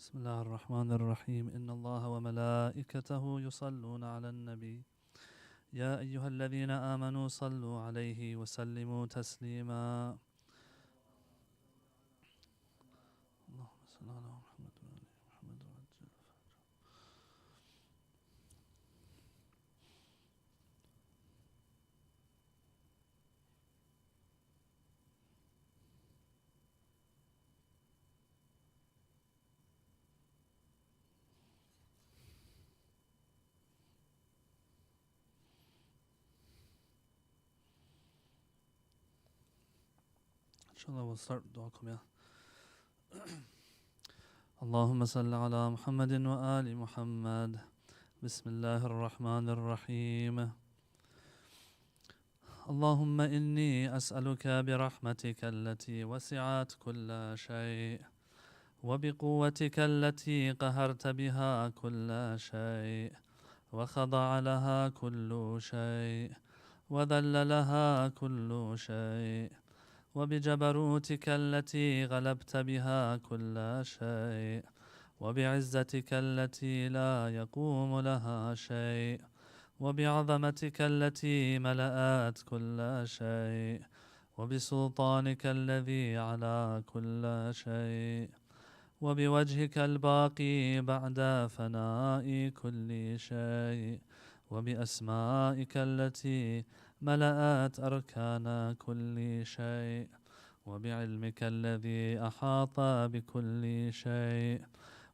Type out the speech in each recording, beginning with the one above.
بسم الله الرحمن الرحيم. إن الله وملائكته يصلون على النبي يا أيها الذين آمنوا صلوا عليه وسلموا تسليما. اللهم صل على محمد وعلى محمد وعجل. Inshallah we'll start with dua. اللهم صل على محمد وآل محمد. بسم الله الرحمن الرحيم. اللهم إني أسألك برحمتك التي وسعت كل شيء وبقوتك التي قهرت بها كل شيء وخضع لها كل شيء وذل لها كل شيء وبجبروتك التي غلبت بها كل شيء وبعزتك التي لا يقوم لها شيء وبعظمتك التي ملأت كل شيء وبسلطانك الذي على كل شيء وبوجهك الباقي بعد فناء كل شيء وبأسمائك التي ملأت أركان كل شيء وبعلمك الذي أحاط بكل شيء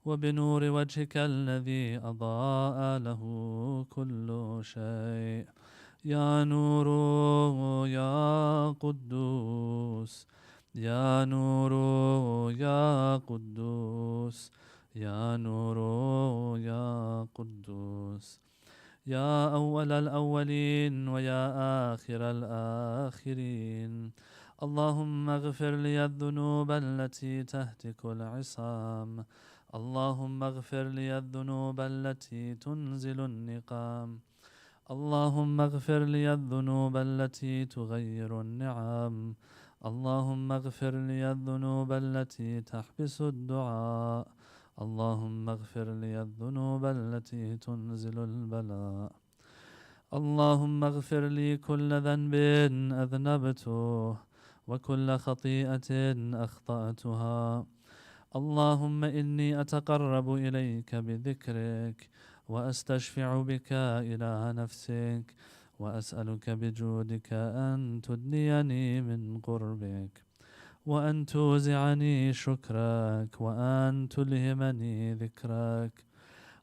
وبنور وجهك الذي أضاء له كل شيء. يا نور يا قدوس يا نور يا قدوس يا نور يا قدوس يا أول الأولين ويا آخر الآخرين. اللهم اغفر لي الذنوب التي تهتك العصام. اللهم اغفر لي الذنوب التي تنزل النقام. اللهم اغفر لي الذنوب التي تغير النعم. اللهم اغفر لي الذنوب التي تحبس الدعاء. اللهم اغفر لي الذنوب التي تنزل البلاء. اللهم اغفر لي كل ذنب أذنبته وكل خطيئة أخطأتها. اللهم إني أتقرب إليك بذكرك وأستشفع بك إلى نفسك وأسألك بجودك أن تدنيني من قربك وأن توزعني شكرك وأن تلهمني ذكرك.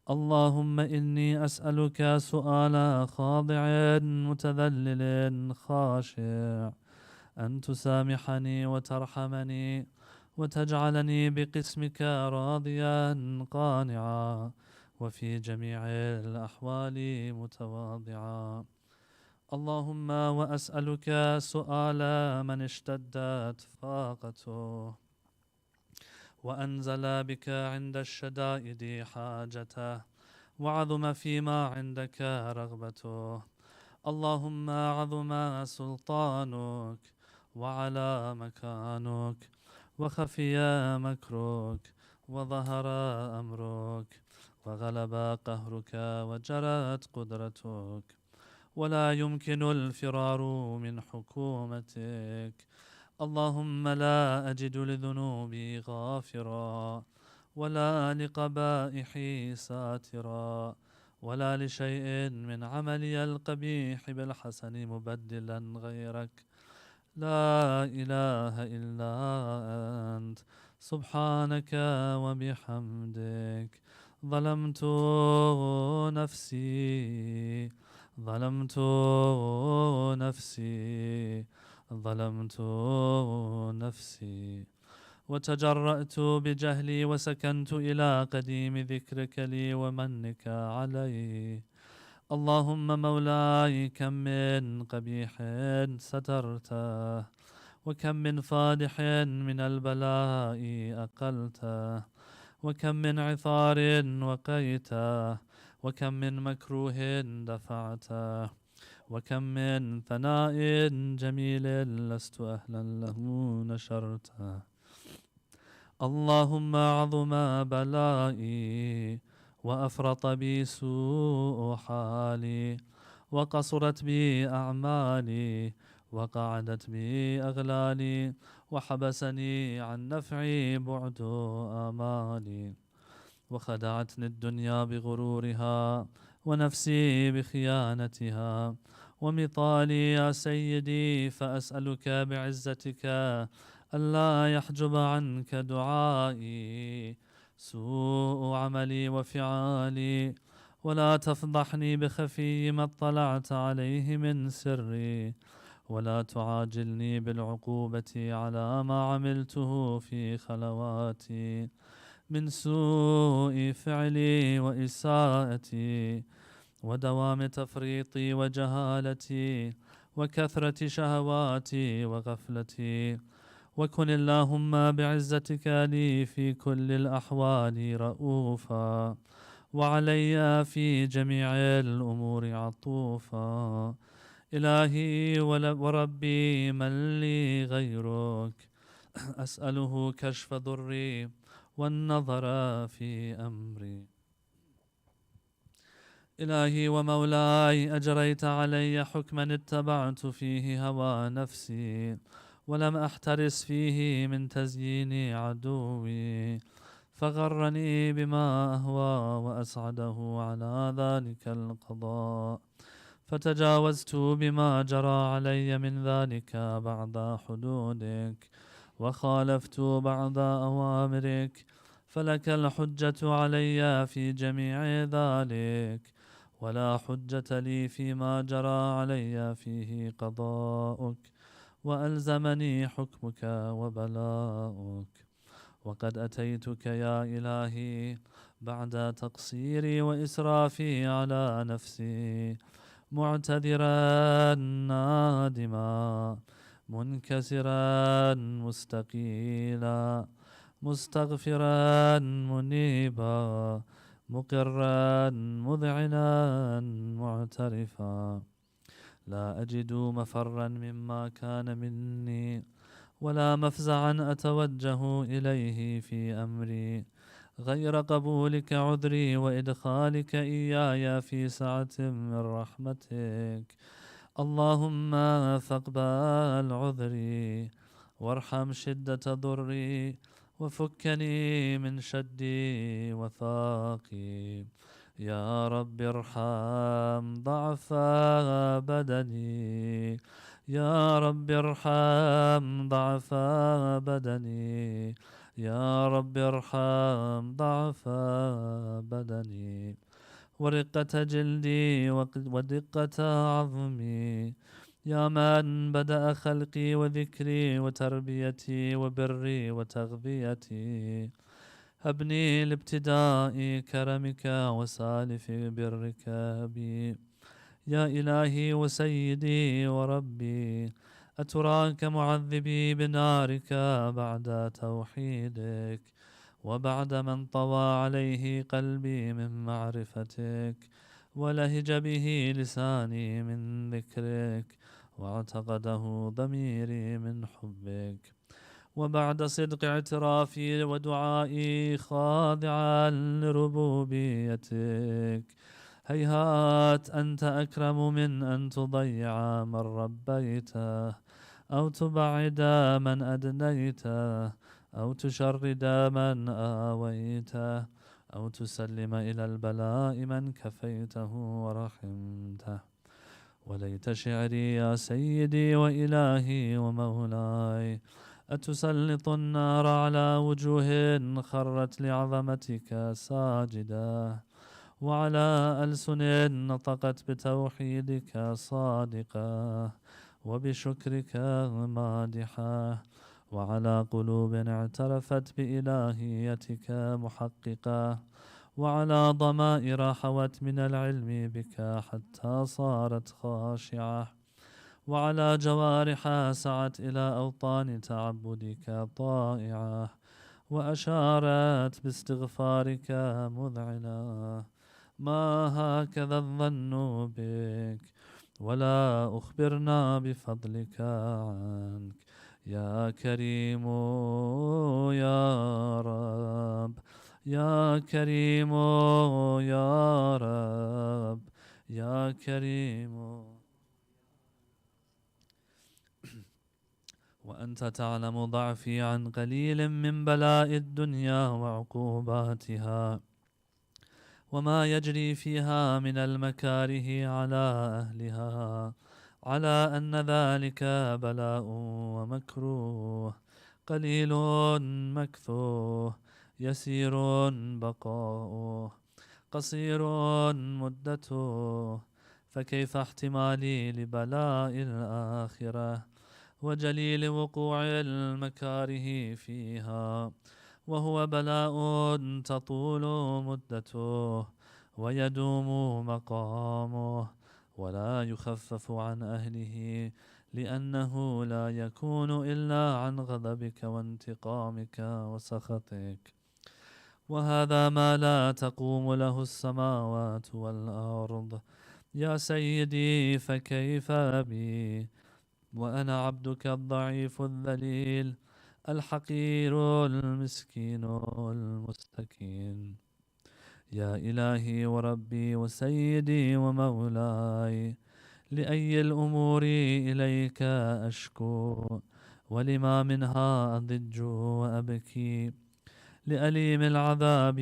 اللهم إني أسألك سؤال خاضع متذلل خاشع أن تسامحني وترحمني وتجعلني بقسمك راضيا قانعا وفي جميع الأحوال متواضعا. اللهم وأسألك سؤال من اشتدت فاقته وأنزل بك عند الشدائد حاجته وعظم فيما عندك رغبته. اللهم عظم سلطانك وعلى مكانك وخفي مكرك وظهر أمرك وغلب قهرك وجرت قدرتك ولا يمكن الفرار من حكومتك. اللهم لا أجد لذنوبي غافرا ولا لقبائحي ساترا ولا لشيء من عملي القبيح بالحسن مبدلا غيرك. لا إله إلا أنت سبحانك وبحمدك. ظلمت نفسي ظلمت نفسي ظلمت نفسي وتجرأت بجهلي وسكنت إلى قديم ذكرك لي ومنك علي. اللهم مولاي كم من قبيح سترته وكم من فادح من البلاء أقلته وكم من عثار وقيته وكم من مكروه دفعته وكم من ثناء جميل لست أهلا له نشرته. اللهم عظم بلائي وأفرط بي سوء حالي وقصرت بي أعمالي وقعدت بي أغلالي وحبسني عن نفعي بعد آمالي وخدعتني الدنيا بغرورها ونفسي بخيانتها ومطالي يا سيدي فأسألك بعزتك ألا يحجب عنك دعائي سوء عملي وفعالي ولا تفضحني بخفي ما اطلعت عليه من سري ولا تعاجلني بالعقوبة على ما عملته في خلواتي من سوء فعلي وإساءتي ودوام تفريطي وجهالتي وكثرة شهواتي وغفلتي وكن اللهم بعزتك لي في كل الأحوال رؤوفا وعلي في جميع الأمور عطوفا إلهي وربي من لي غيرك أسأله كشف ضري والنظر في أمري إلهي ومولاي أجريت علي حكما اتبعت فيه هوى نفسي ولم أحترس فيه من تزيين عدوي فغرني بما أهوى وأسعده على ذلك القضاء فتجاوزت بما جرى علي من ذلك بعد حدودك وخالفت بعض أوامرك فلك الحجة علي في جميع ذلك ولا حجة لي فيما جرى علي فيه قضاؤك وألزمني حكمك وبلاؤك وقد أتيتك يا إلهي بعد تقصيري وإسرافي على نفسي معتذرا نادما منكسرا مستقيلا مستغفرا منيبا مقرا مذعنا معترفا لا أجد مفرا مما كان مني ولا مفزعا أتوجه إليه في أمري غير قبولك عذري وإدخالك إياي في سعة من رحمتك اللهم فاقبل عذري وارحم شدة ضري وفكني من شدي وثاقي يا رب ارحم ضعف بدني يا رب ارحم ضعف بدني يا رب ارحم ضعف بدني ورقة جلدي ودقة عظمي يا من بدأ خلقي وذكري وتربيتي وبري وتغذيتي هبني لابتداء كرمك وسالف برك بي يا إلهي وسيدي وربي أتراك معذبي بنارك بعد توحيدك وبعد من طوى عليه قلبي من معرفتك ولهج به لساني من ذكرك واعتقده ضميري من حبك وبعد صدق اعترافي ودعائي خاضعا لربوبيتك هيهات أنت أكرم من أن تضيع من ربيته أو تبعد من أدنيته أو تشرد من آويته أو تسلم إلى البلاء من كفيته ورحمته وليت شعري يا سيدي وإلهي ومولاي أتسلط النار على وجوه خرت لعظمتك ساجدة وعلى ألسن نطقت بتوحيدك صادقة وبشكرك مادحة وعلى قلوب اعترفت بإلهيتك محققة وعلى ضمائر حوت من العلم بك حتى صارت خاشعة وعلى جوارح سعت إلى أوطان تعبدك طائعة وأشارت باستغفارك مذعنة ما هكذا الظن بك ولا أخبرنا بفضلك عنك يا كريم يا رب، يا كريم يا رب، يا كريم. وأنت تعلم ضعفي عن قليل من بلاء الدنيا وعقوباتها، وما يجري فيها من المكاره على أهلها، على أن ذلك بلاء ومكروه، قليل مكثوه، يسير بقاؤه، قصير مدته. فكيف احتمالي لبلاء الآخرة وجليل وقوع المكاره فيها، وهو بلاء تطول مدته ويدوم مقامه ولا يخفف عن أهله، لأنه لا يكون إلا عن غضبك وانتقامك وسخطك. وهذا ما لا تقوم له السماوات والأرض. يا سيدي فكيف بي وأنا عبدك الضعيف الذليل الحقير المسكين المستكين. يا إلهي وربي وسيدي ومولاي، لأي الأمور إليك أشكو، ولما منها أضج وأبكي، لأليم العذاب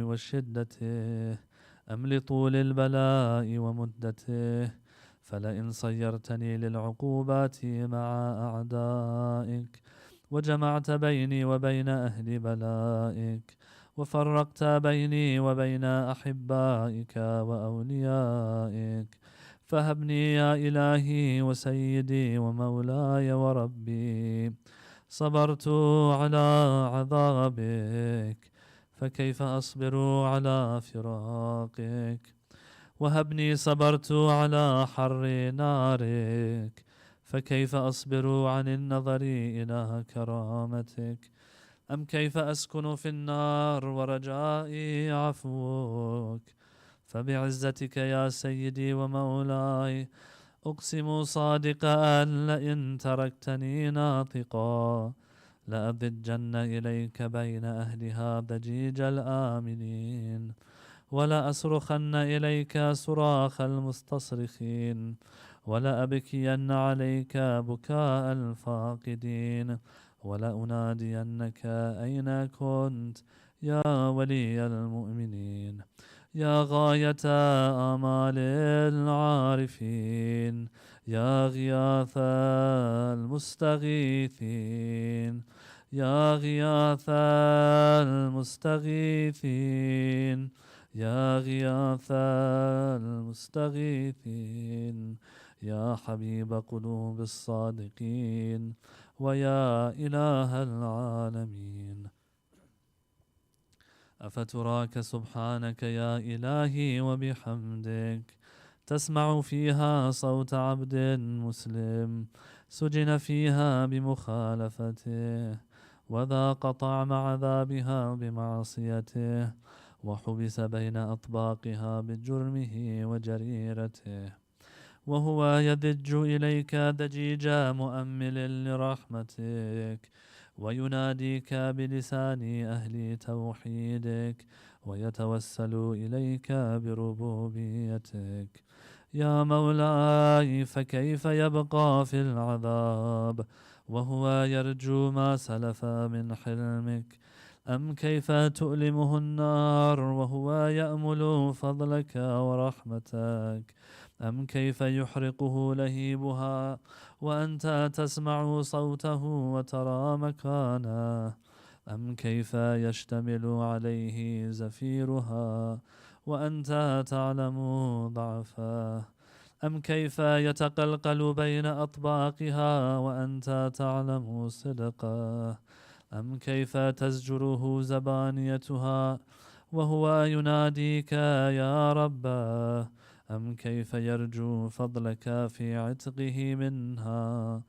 وشدته أم لطول البلاء ومدته؟ فلئن صيرتني للعقوبات مع أعدائك، وجمعت بيني وبين أهل بلائك، وفرقت بيني وبين أحبائك وأوليائك، فهبني يا إلهي وسيدي ومولاي وربي. صبرت على عذابك، فكيف أصبر على فراقك؟ وهبني صبرت على حر نارك، فكيف أصبر عن النظر إلى كرامتك؟ أم كيف أسكن في النار ورجائي عفوك؟ فبعزتك يا سيدي ومولاي أقسم صادقا، لئن تركتني ناطقا لأضجن إليك بين أهلها ضجيج الآمنين، ولا أصرخن إليك صراخ المستصرخين، ولا أبكين عليك بكاء الفاقدين، ولا أنادينك أين كنت يا ولي المؤمنين، يا غاية آمال العارفين، يا غياث المستغيثين، يا غياث المستغيثين، يا غياث المستغيثين، يا حبيب قلوب الصادقين، ويا إله العالمين. أفتراك سبحانك يا إلهي وبحمدك تسمع فيها صوت عبد مسلم سجن فيها بمخالفته، وذاق طعم عذابها بمعصيته، وحبس بين أطباقها بجرمه وجريرته، وهو يضج إليك ضجيج مؤمل لرحمتك، ويناديك بلسان أهل توحيدك، ويتوسل إليك بربوبيتك. يا مولاي فكيف يبقى في العذاب وهو يرجو ما سلف من حلمك؟ أم كيف تؤلمه النار وهو يأمل فضلك ورحمتك؟ أم كيف يحرقه لهيبها وأنت تسمع صوته وترى مكانه؟ أم كيف يشتمل عليه زفيرها وأنت تعلم ضعفه؟ أم كيف يتقلقل بين أطباقها وأنت تعلم صدقه؟ أم كيف تزجره زبانيتها وهو يناديك يا رباه؟ أم كيف يرجو فضلك في عتقه منها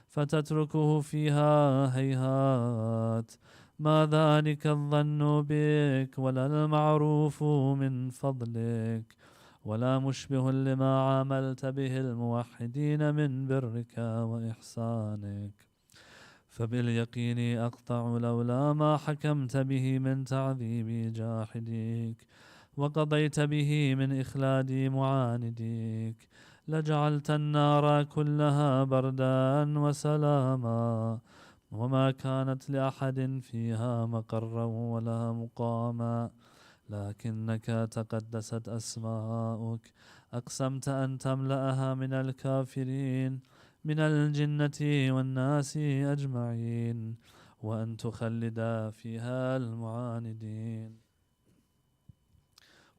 فتتركه فيها؟ هيهات، ما ذلك الظن بك ولا المعروف من فضلك، ولا مشبه لما عاملت به الموحدين من برك وإحسانك. فباليقين أقطع لولا ما حكمت به من تعذيب جاحديك وقضيت به من إخلاد معانديك لجعلت النار كلها بردا وسلاما وما كانت لأحد فيها مقرا ولا مقاما لكنك تقدست أسماؤك أقسمت أن تملأها من الكافرين من الجنة والناس أجمعين وأن تخلد فيها المعاندين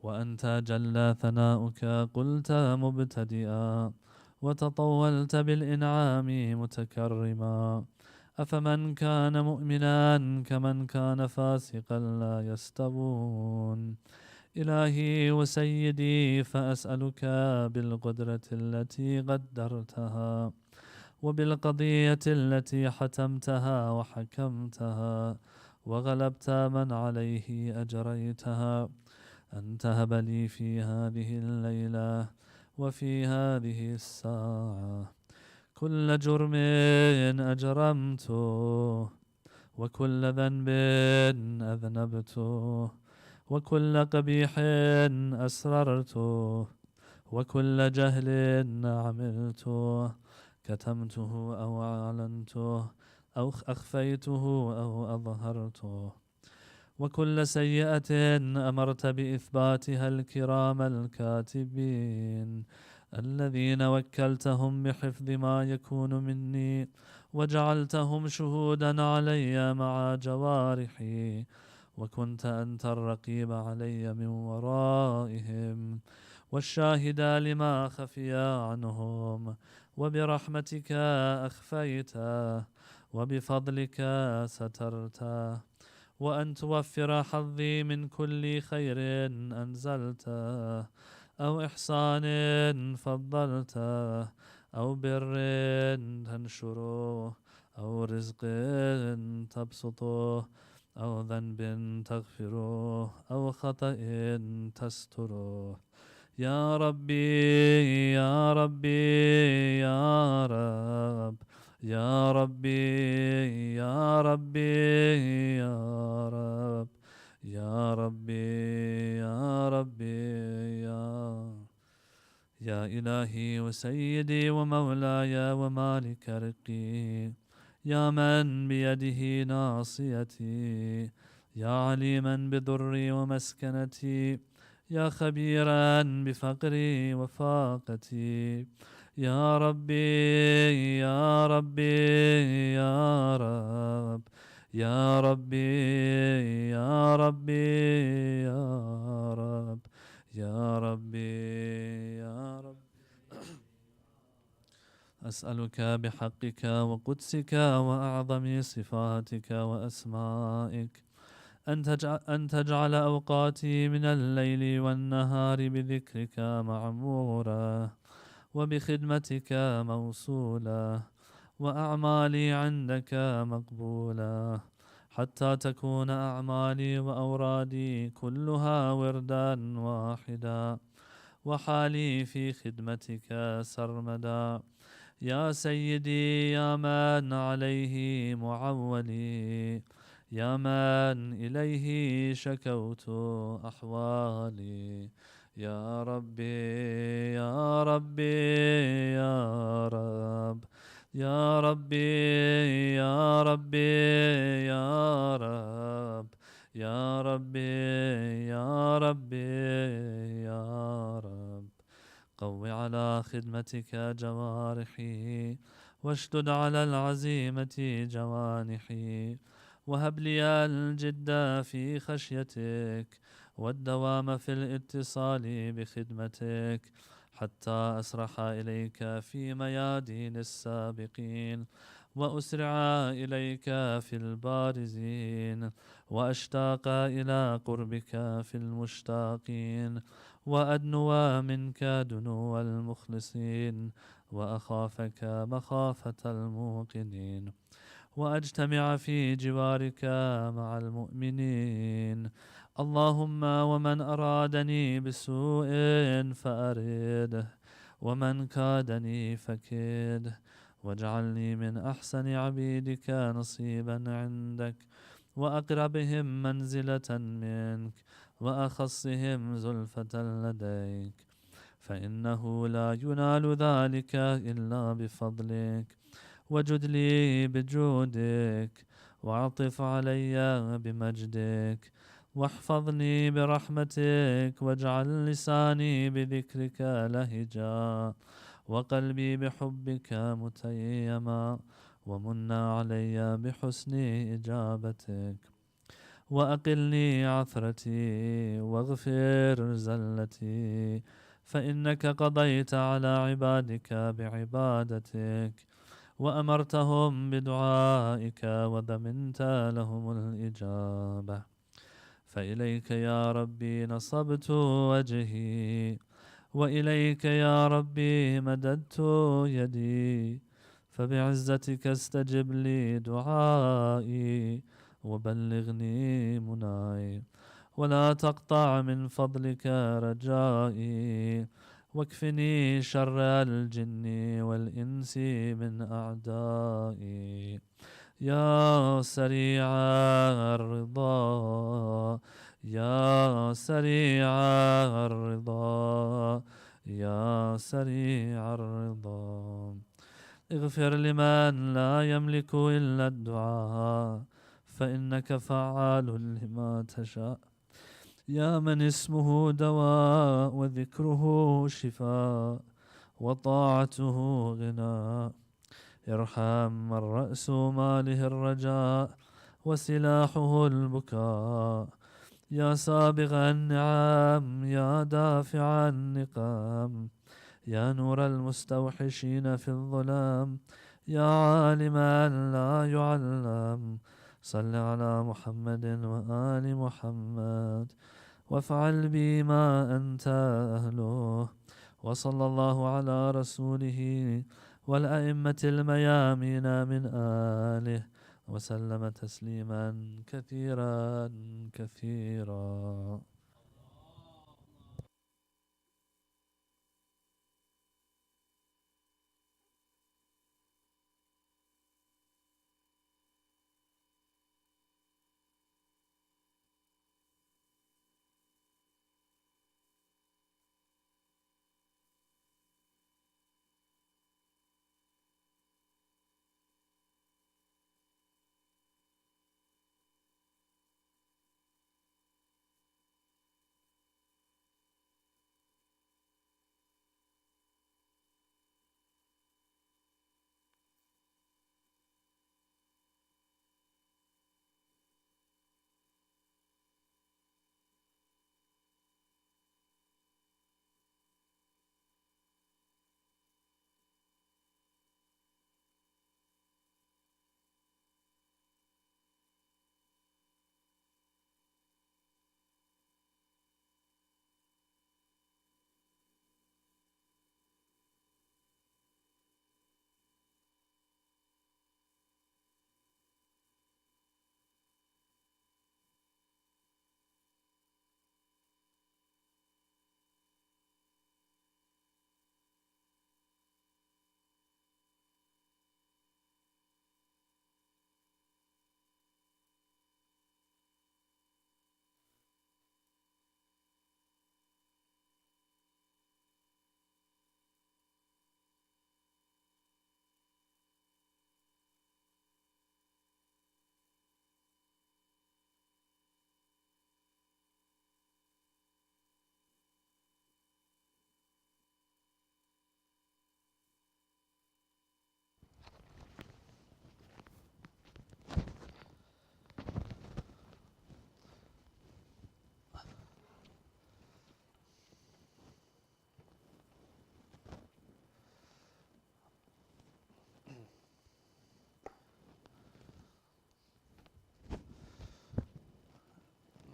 وأنت جل ثناؤك قلت مبتدئا وتطولت بالإنعام متكرما أفمن كان مؤمنا كمن كان فاسقا لا يستوون إلهي وسيدي فأسألك بالقدرة التي قدرتها وبالقضية التي حتمتها وحكمتها وغلبت من عليه أجريتها أن تهب لي في هذه الليلة وفي هذه الساعة كل جرم أجرمته وكل ذنب أذنبته وكل قبيح أسررته وكل جهل عملته كتمته أو أعلنته أو أخفيته أو أظهرته وكل سيئة أمرت بإثباتها الكرام الكاتبين الذين وكلتهم بحفظ ما يكون مني وجعلتهم شهودا علي مع جوارحي وكنت أنت الرقيب علي من ورائهم والشاهد لما خفي عنهم وبرحمتك أخفيته وبفضلك سترته وأن توفر حظي من كل خير أنزلته أو إحسان فضلته أو بر تنشره أو رزق تبسطه أو ذنب تغفره أو خطأ تستره يا ربي يا ربي يا رب يا ربي يا ربي يا رب يا ربي يا ربي يا إلهي وسيدي ومولاي ومالك رقي يا من بيده ناصيتي يا عليما بضري ومسكنتي يا خبيرا بفقري وفاقتي يا ربي يا ربي يا رب يا ربي يا ربي يا رب يا ربي يا رب أسألك بحقك وقدسك وأعظم صفاتك وأسمائك أن تجعل أوقاتي من الليل والنهار بذكرك معمورة وبخدمتك موصولة وأعمالي عندك مقبولة حتى تكون أعمالي وأورادي كلها وردا واحدا وحالي في خدمتك سرمدا يا سيدي يا من عليه معولي يا من إليه شكوت أحوالي يا ربي يا ربي يا رب يا ربي يا ربي يا رب يا ربي يا ربي يا رب قو على خدمتك جوارحي واشدد على العزيمة جوانحي وهب لي الجد في خشيتك والدوام في الاتصال بخدمتك حتى أسرح إليك في ميادين السابقين وأسرع إليك في البارزين وأشتاق إلى قربك في المشتاقين وأدنو منك دنو المخلصين وأخافك مخافة الموقنين وأجتمع في جوارك مع المؤمنين اللهم ومن أرادني بسوء فأرده ومن كادني فكده واجعلني من أحسن عبيدك نصيبا عندك، وأقربهم منزلة منك، وأخصهم زلفة لديك، فإنه لا ينال ذلك إلا بفضلك. وجد لي بجودك، وعطف علي بمجدك، واحفظني برحمتك، واجعل لساني بذكرك لهجا، وقلبي بحبك متيما، ومن علي بحسن إجابتك. وأقلني عثرتي، واغفر زلتي، فإنك قضيت على عبادك بعبادتك، وأمرتهم بدعائك، وضمنت لهم الإجابة. فإليك يا ربي نصبت وجهي، وإليك يا ربي مددت يدي، فبعزتك استجب لي دعائي، وبلغني مناي، ولا تقطع من فضلك رجائي، واكفني شر الجن والإنس من أعدائي. يا سريع الرضا، يا سريع الرضا، يا سريع الرضا، اغفر لمن لا يملك إلا الدعاء، فإنك فعال لما تشاء. يا من اسمه دواء، وذكره شفاء، وطاعته غناء، ارحم من رأس ماله الرجاء، وسلاحه البكاء. يا سابغ النعم، يا دافع النقام، يا نور المستوحشين في الظلام، يا عالما لا يعلم، صل على محمد وآل محمد، وافعل بي ما أنت أهله. وصلى الله على رسوله والأئمة الميامين من آله، وسلم تسليما كثيرا كثيرا.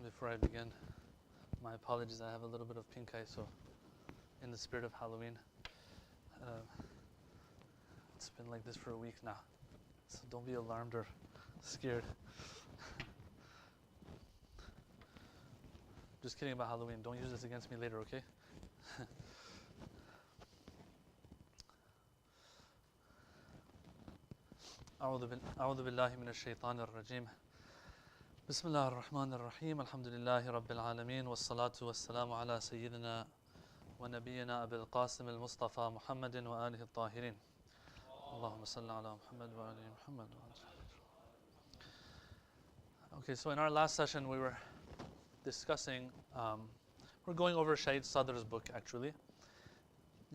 Before I begin, my apologies, I have a little bit of pink eye, so in the spirit of Halloween, it's been like this for a week now, so don't be alarmed or scared. Just kidding about Halloween, don't use this against me later, okay? أعوذ بالله من الشيطان الرجيم. بسم الله الرحمن الرحيم. الحمد لله رب العالمين والصلاة والسلام على سيدنا ونبينا أبي القاسم المصطفى محمد وآله الطاهرين. اللهم صل على محمد وآل محمد. Okay, so in our last session we were discussing, we're going over Shaykh Sadr's book actually,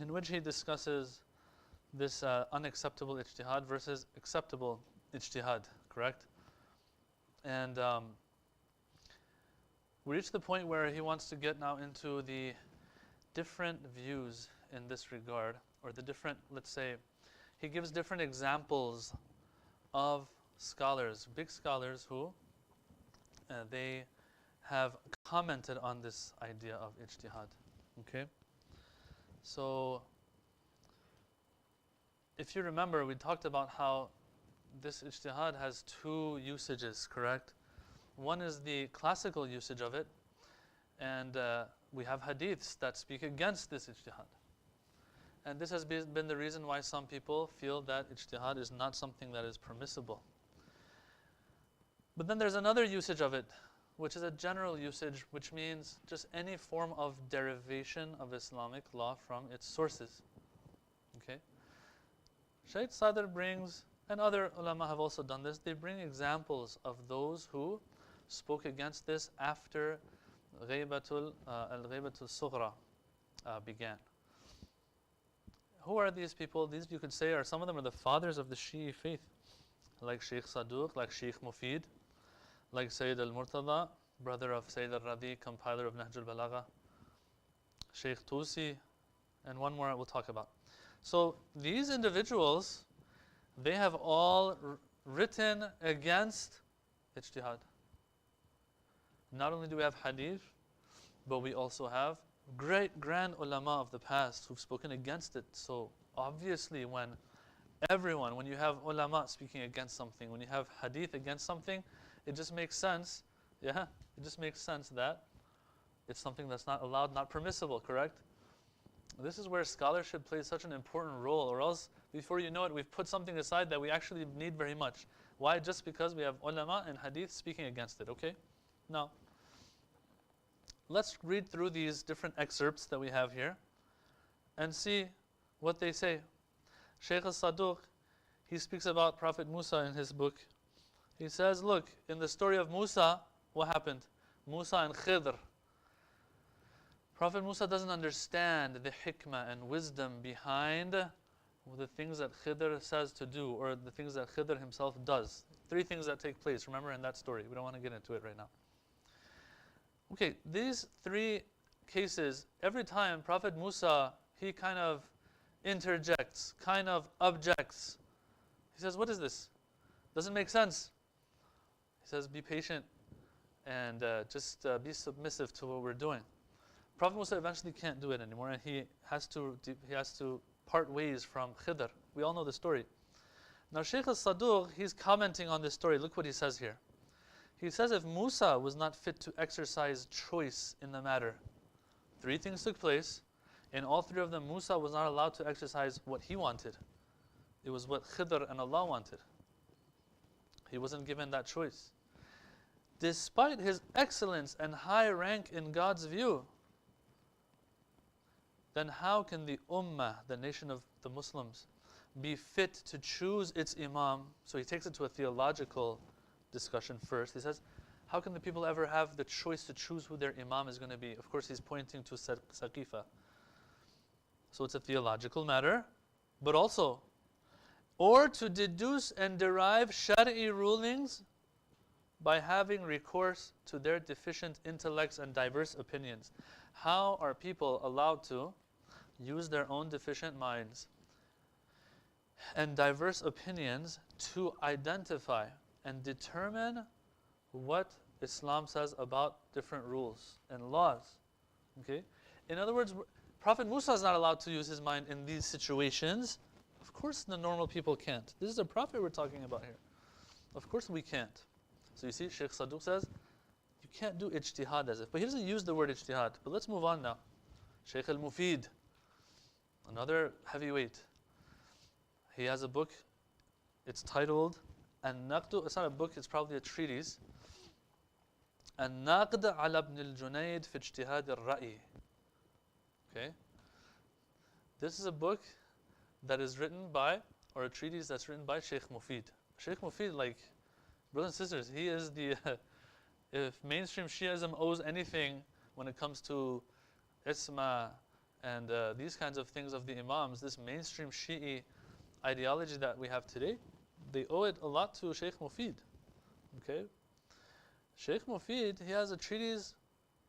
in which he discusses this unacceptable ijtihad versus acceptable ijtihad, correct? And we reached the point where he wants to get now into the different views in this regard, or the different, let's say, he gives different examples of scholars, big scholars who they have commented on this idea of ijtihad. Okay? So if you remember, we talked about how this ijtihad has two usages, correct? One is the classical usage of it, and we have hadiths that speak against this ijtihad. And this has been the reason why some people feel that ijtihad is not something that is permissible. But then there's another usage of it, which is a general usage, which means just any form of derivation of Islamic law from its sources. Okay? Shaykh Sadr brings, and other ulama have also done this, they bring examples of those who spoke against this after al-Ghaybatul Sughra began. Who are these people? These, you could say, are some of them are the fathers of the Shi'i faith, like Shaykh Saduq, like Shaykh Mufid, like Sayyid al-Murtada, brother of Sayyid al-Radi, compiler of Nahj al-Balagha, Shaykh Tusi, and one more we'll talk about. So these individuals, they have all written against ijtihad. Not only do we have hadith, but we also have great grand ulama of the past who've spoken against it. So obviously when you have ulama speaking against something, when you have hadith against something, it just makes sense, it just makes sense that it's something that's not allowed, not permissible, correct? This is where scholarship plays such an important role, or else before you know it, we've put something aside that we actually need very much. Why? Just because we have ulama and hadith speaking against it, okay? Now, let's read through these different excerpts that we have here and see what they say. Shaykh al-Saduq, he speaks about Prophet Musa in his book. He says, look, in the story of Musa, what happened? Musa and Khidr. Prophet Musa doesn't understand the hikmah and wisdom behind the things that Khidr says to do, or the things that Khidr himself does. Three things that take place, remember, in that story. We don't want to get into it right now. Okay, these three cases, every time Prophet Musa, he kind of interjects, kind of objects. He says, what is this? Doesn't make sense. He says, be patient and just be submissive to what we're doing. Prophet Musa eventually can't do it anymore, and he has to part ways from Khidr. We all know the story. Now Shaykh al-Saduq, he's commenting on this story. Look what he says here. He says if Musa was not fit to exercise choice in the matter, three things took place. In all three of them, Musa was not allowed to exercise what he wanted. It was what Khidr and Allah wanted. He wasn't given that choice. Despite his excellence and high rank in God's view, then how can the ummah, the nation of the Muslims, be fit to choose its imam? So he takes it to a theological discussion first. He says, how can the people ever have the choice to choose who their imam is going to be? Of course, he's pointing to Saqifa. So it's a theological matter, but also, or to deduce and derive shari'i rulings by having recourse to their deficient intellects and diverse opinions. How are people allowed to use their own deficient minds and diverse opinions to identify and determine what Islam says about different rules and laws? Okay? In other words, Prophet Musa is not allowed to use his mind in these situations. Of course the normal people can't. This is a prophet we're talking about here. Of course we can't. So you see, Shaykh Saduq says, you can't do ijtihad as if. But he doesn't use the word ijtihad. But let's move on now. Shaykh al-Mufid, another heavyweight. He has a book It's titled An-Naqd. It's not a book, it's probably a treatise. An-Naqd ala ibn al-Junayd fi ijtihad al-Ra'i. Okay? This is a book that is written by, or a treatise that's written by Sheikh Mufid. Sheikh Mufid, like, brothers and sisters, he is the, if mainstream Shi'ism owes anything when it comes to Isma and these kinds of things of the Imams, this mainstream Shi'i ideology that we have today, they owe it a lot to Sheikh Mufid. Okay? Sheikh Mufid, he has a treatise,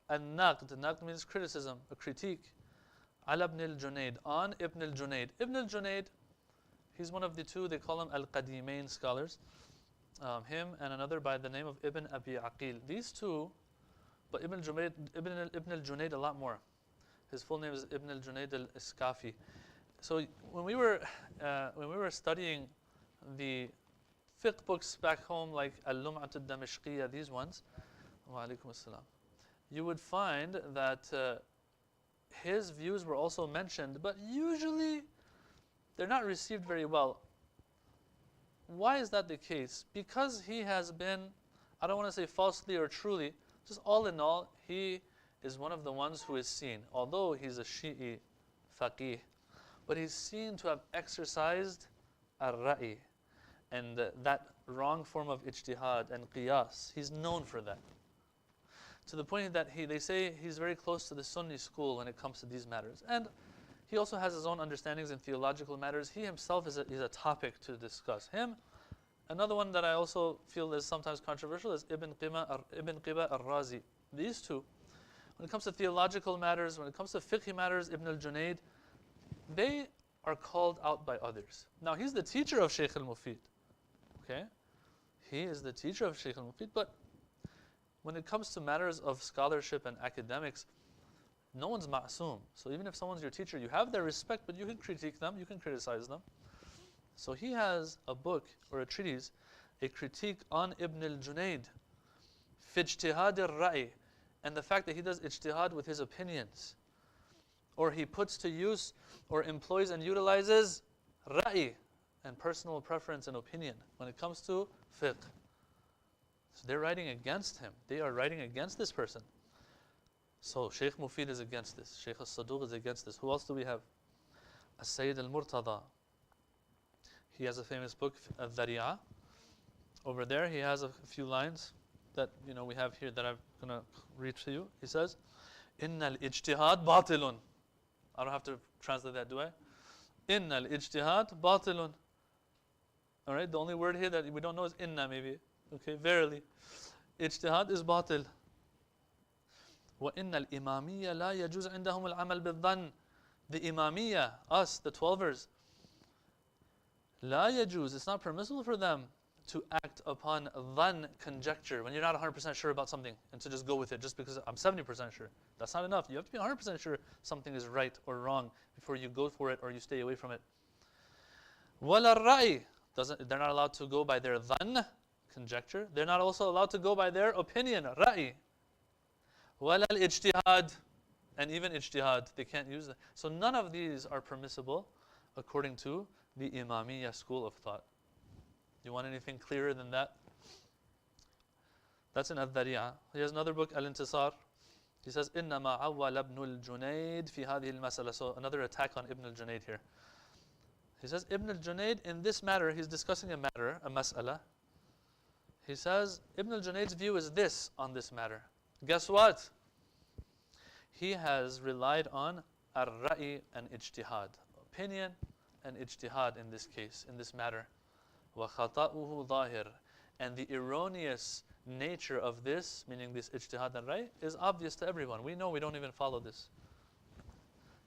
An-Naqd. Naqd means criticism, a critique. Ala ibn al-Junayd, on Ibn al-Junayd. Ibn al-Junayd, he's one of the two, they call him Al-Qadimain scholars. Him and another by the name of Ibn Abi Aqil. These two, but Ibn al-Junayd a lot more. His full name is Ibn al-Junayd al-Iskafi. So when we were studying the fiqh books back home, like Al-Lum'at al-Damashqiyya, these ones, wa alaikum assalam, you would find that his views were also mentioned, but usually they're not received very well. Why is that the case? Because he has been, I don't want to say falsely or truly, just all in all, he is one of the ones who is seen, although he's a Shi'i faqih, but he's seen to have exercised ar-ra'i, and that wrong form of ijtihad and qiyas. He's known for that. To the point that they say he's very close to the Sunni school when it comes to these matters. And he also has his own understandings in theological matters. He himself is a topic to discuss. Him, another one that I also feel is sometimes controversial is Ibn Qiba al-Razi. These two, when it comes to theological matters, when it comes to fiqh matters, Ibn al-Junayd, they are called out by others. Now, he's the teacher of Shaykh al-Mufid. Okay? He is the teacher of Shaykh al-Mufid, but when it comes to matters of scholarship and academics, no one's ma'soom. So even if someone's your teacher, you have their respect, but you can critique them, you can criticize them. So he has a book or a treatise, a critique on Ibn al-Junayd, fi ijtihad al-ra'i, and the fact that he does ijtihad with his opinions, or he puts to use or employs and utilizes ra'i, and personal preference and opinion when it comes to fiqh. So they're writing against him. They are writing against this person. So Shaykh Mufid is against this. Shaykh al-Saduq is against this. Who else do we have? As-Sayyid al-Murtada. He has a famous book, Al-Dhari'a. Over there he has a few lines that we have here that I'm going to read to you. He says, Inna al-ijtihad batilun. I don't have to translate that, do I? Inna al-ijtihad batilun. Alright, the only word here that we don't know is inna maybe. Okay, verily. Ijtihad is batil. وَإِنَّ الْإِمَامِيَّ لَا يَجُوزْ عِنْدَهُمُ الْعَمَلْ بِالظَّنِّ. The Imamiyya, us, the 12ers, لَا يَجُوزْ, it's not permissible for them to act upon dhan, conjecture, when you're not 100% sure about something, and to just go with it just because I'm 70% sure. That's not enough. You have to be 100% sure something is right or wrong before you go for it or you stay away from it. وَلَا الرَّأِي, they're not allowed to go by their dhan, conjecture. They're not also allowed to go by their opinion, ra'i. وَلَا الْإِجْتِهَاد, and even ijtihad, they can't use that. So none of these are permissible according to the Imamiyya school of thought. You want anything clearer than that? That's in Al-Dhari'a. He has another book, Al-Intisar. He says, إِنَّمَا عَوَّلَ ابْنُ الْجُنَيْد فِي هَذِهِ الْمَسَألَةِ. So another attack on Ibn al-Junayd here. He says, Ibn al-Junayd, in this matter, he's discussing a matter, a mas'ala. He says, Ibn al-Junayd's view is this on this matter. Guess what? He has relied on ar-ra'i and ijtihad. Opinion and ijtihad in this case, in this matter. وَخَطَأُهُ ظَاهِرٌ. And the erroneous nature of this, meaning this ijtihad and ra'i, is obvious to everyone. We know, we don't even follow this.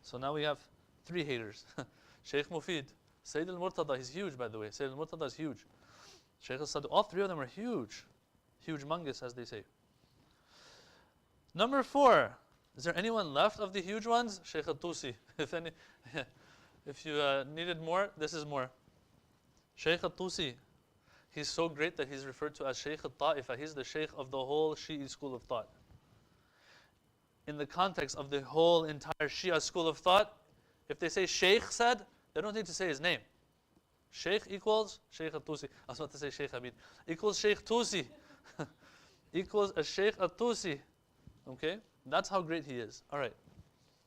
So now we have three haters. Shaykh Mufid, Sayyid al-Murtada, he's huge by the way. Sayyid al-Murtada is huge. Shaykh al-Saduq, all three of them are huge. Huge-mongous, as they say. Number 4. Is there anyone left of the huge ones? Shaykh al-Tusi. If you needed more, this is more. Shaykh al-Tusi. He's so great that he's referred to as Shaykh al-Ta'ifa. He's the Shaykh of the whole Shi'i school of thought. In the context of the whole entire Shia school of thought, if they say Shaykh said, they don't need to say his name. Sheikh equals Sheikh al-Tusi. I was about to say Sheikh Amin. Equals Sheikh Tusi. Equals a Sheikh al-Tusi. Okay? That's how great he is. All right.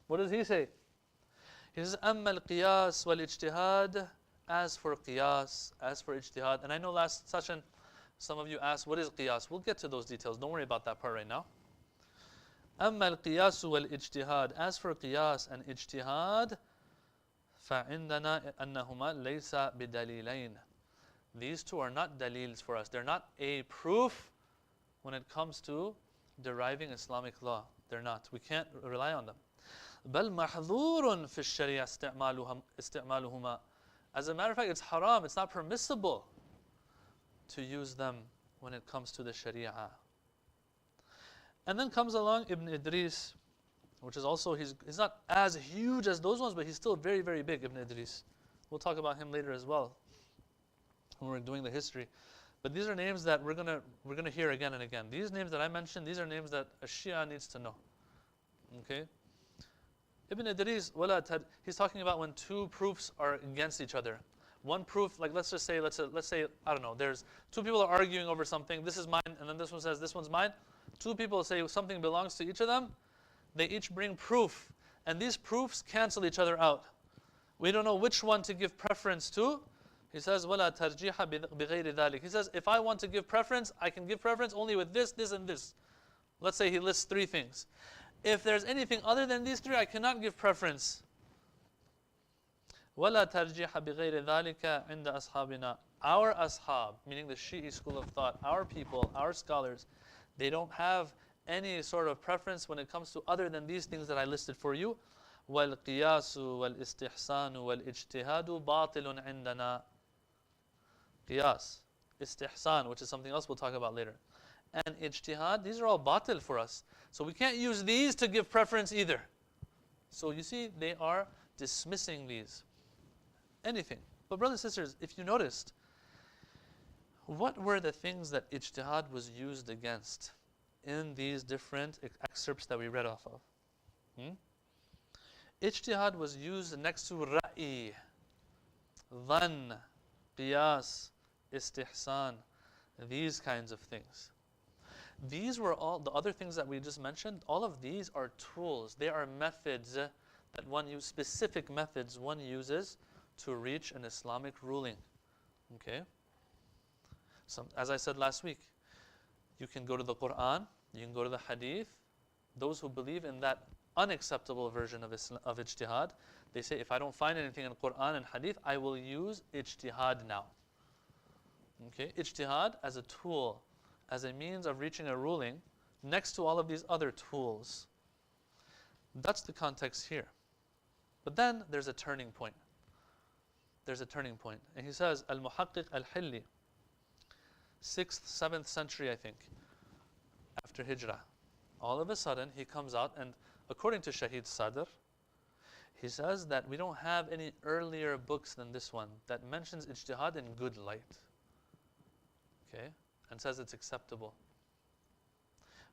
What does he say? He says, أما القياس والاجتهاد. As for qiyas, as for ijtihad. And I know last session, some of you asked, what is qiyas? We'll get to those details. Don't worry about that part right now. أما القياس والاجتهاد. As for qiyas and ijtihad, فعندنا أنهما ليس بدليلين. These two are not dalils for us. They're not a proof when it comes to deriving Islamic law. They're not. We can't rely on them. بل محظور في الشريعة استعمالهما. As a matter of fact, it's haram. It's not permissible to use them when it comes to the Sharia. And then comes along Ibn Idris, which is also, he's not as huge as those ones, but he's still very, very big, Ibn Idris. We'll talk about him later as well when we're doing the history. But these are names that we're gonna hear again and again. These names that I mentioned, these are names that a Shia needs to know. Okay? Ibn Idris, he's talking about when two proofs are against each other. One proof, like let's say, I don't know, there's two people are arguing over something, this is mine, and then this one says this one's mine. Two people say something belongs to each of them, they each bring proof, and these proofs cancel each other out. We don't know which one to give preference to. He says, وَلَا تَرْجِيحَ بِغَيْرِ ذَلِكَ. He says, if I want to give preference, I can give preference only with this, this, and this. Let's say he lists three things. If there's anything other than these three, I cannot give preference. وَلَا تَرْجِيحَ بِغَيْرِ ذَلِكَ عِنْدَ أَصْحَابِنَا. Our ashab, meaning the Shi'i school of thought, our people, our scholars, they don't have any sort of preference when it comes to other than these things that I listed for you. وَالْقِيَاسُ وَالْإِسْتِحْسَانُ وَالْإِجْتِهَادُ بَاطِلٌ عِنْدَنَا. Qiyas, istihsan, which is something else we'll talk about later, and ijtihad, these are all batil for us. So we can't use these to give preference either. So you see, they are dismissing these. Anything. But brothers and sisters, if you noticed, what were the things that ijtihad was used against in these different excerpts that we read off of? Ijtihad was used next to ra'i, dhann, qiyas, istihsan, these kinds of things. These were all, the other things that we just mentioned, all of these are tools. They are methods that one uses, specific methods one uses to reach an Islamic ruling. Okay? So, as I said last week, you can go to the Quran, you can go to the Hadith. Those who believe in that unacceptable version of ijtihad, they say, if I don't find anything in Quran and Hadith, I will use ijtihad now. Okay? Ijtihad as a tool, as a means of reaching a ruling, next to all of these other tools. That's the context here. But then there's a turning point. There's a turning point. And he says, Al-Muhaqqiq Al-Hilli, 6th, 7th century, I think, after Hijrah. All of a sudden, he comes out, and according to Shahid Sadr, he says that we don't have any earlier books than this one that mentions ijtihad in good light. Okay? And says it's acceptable.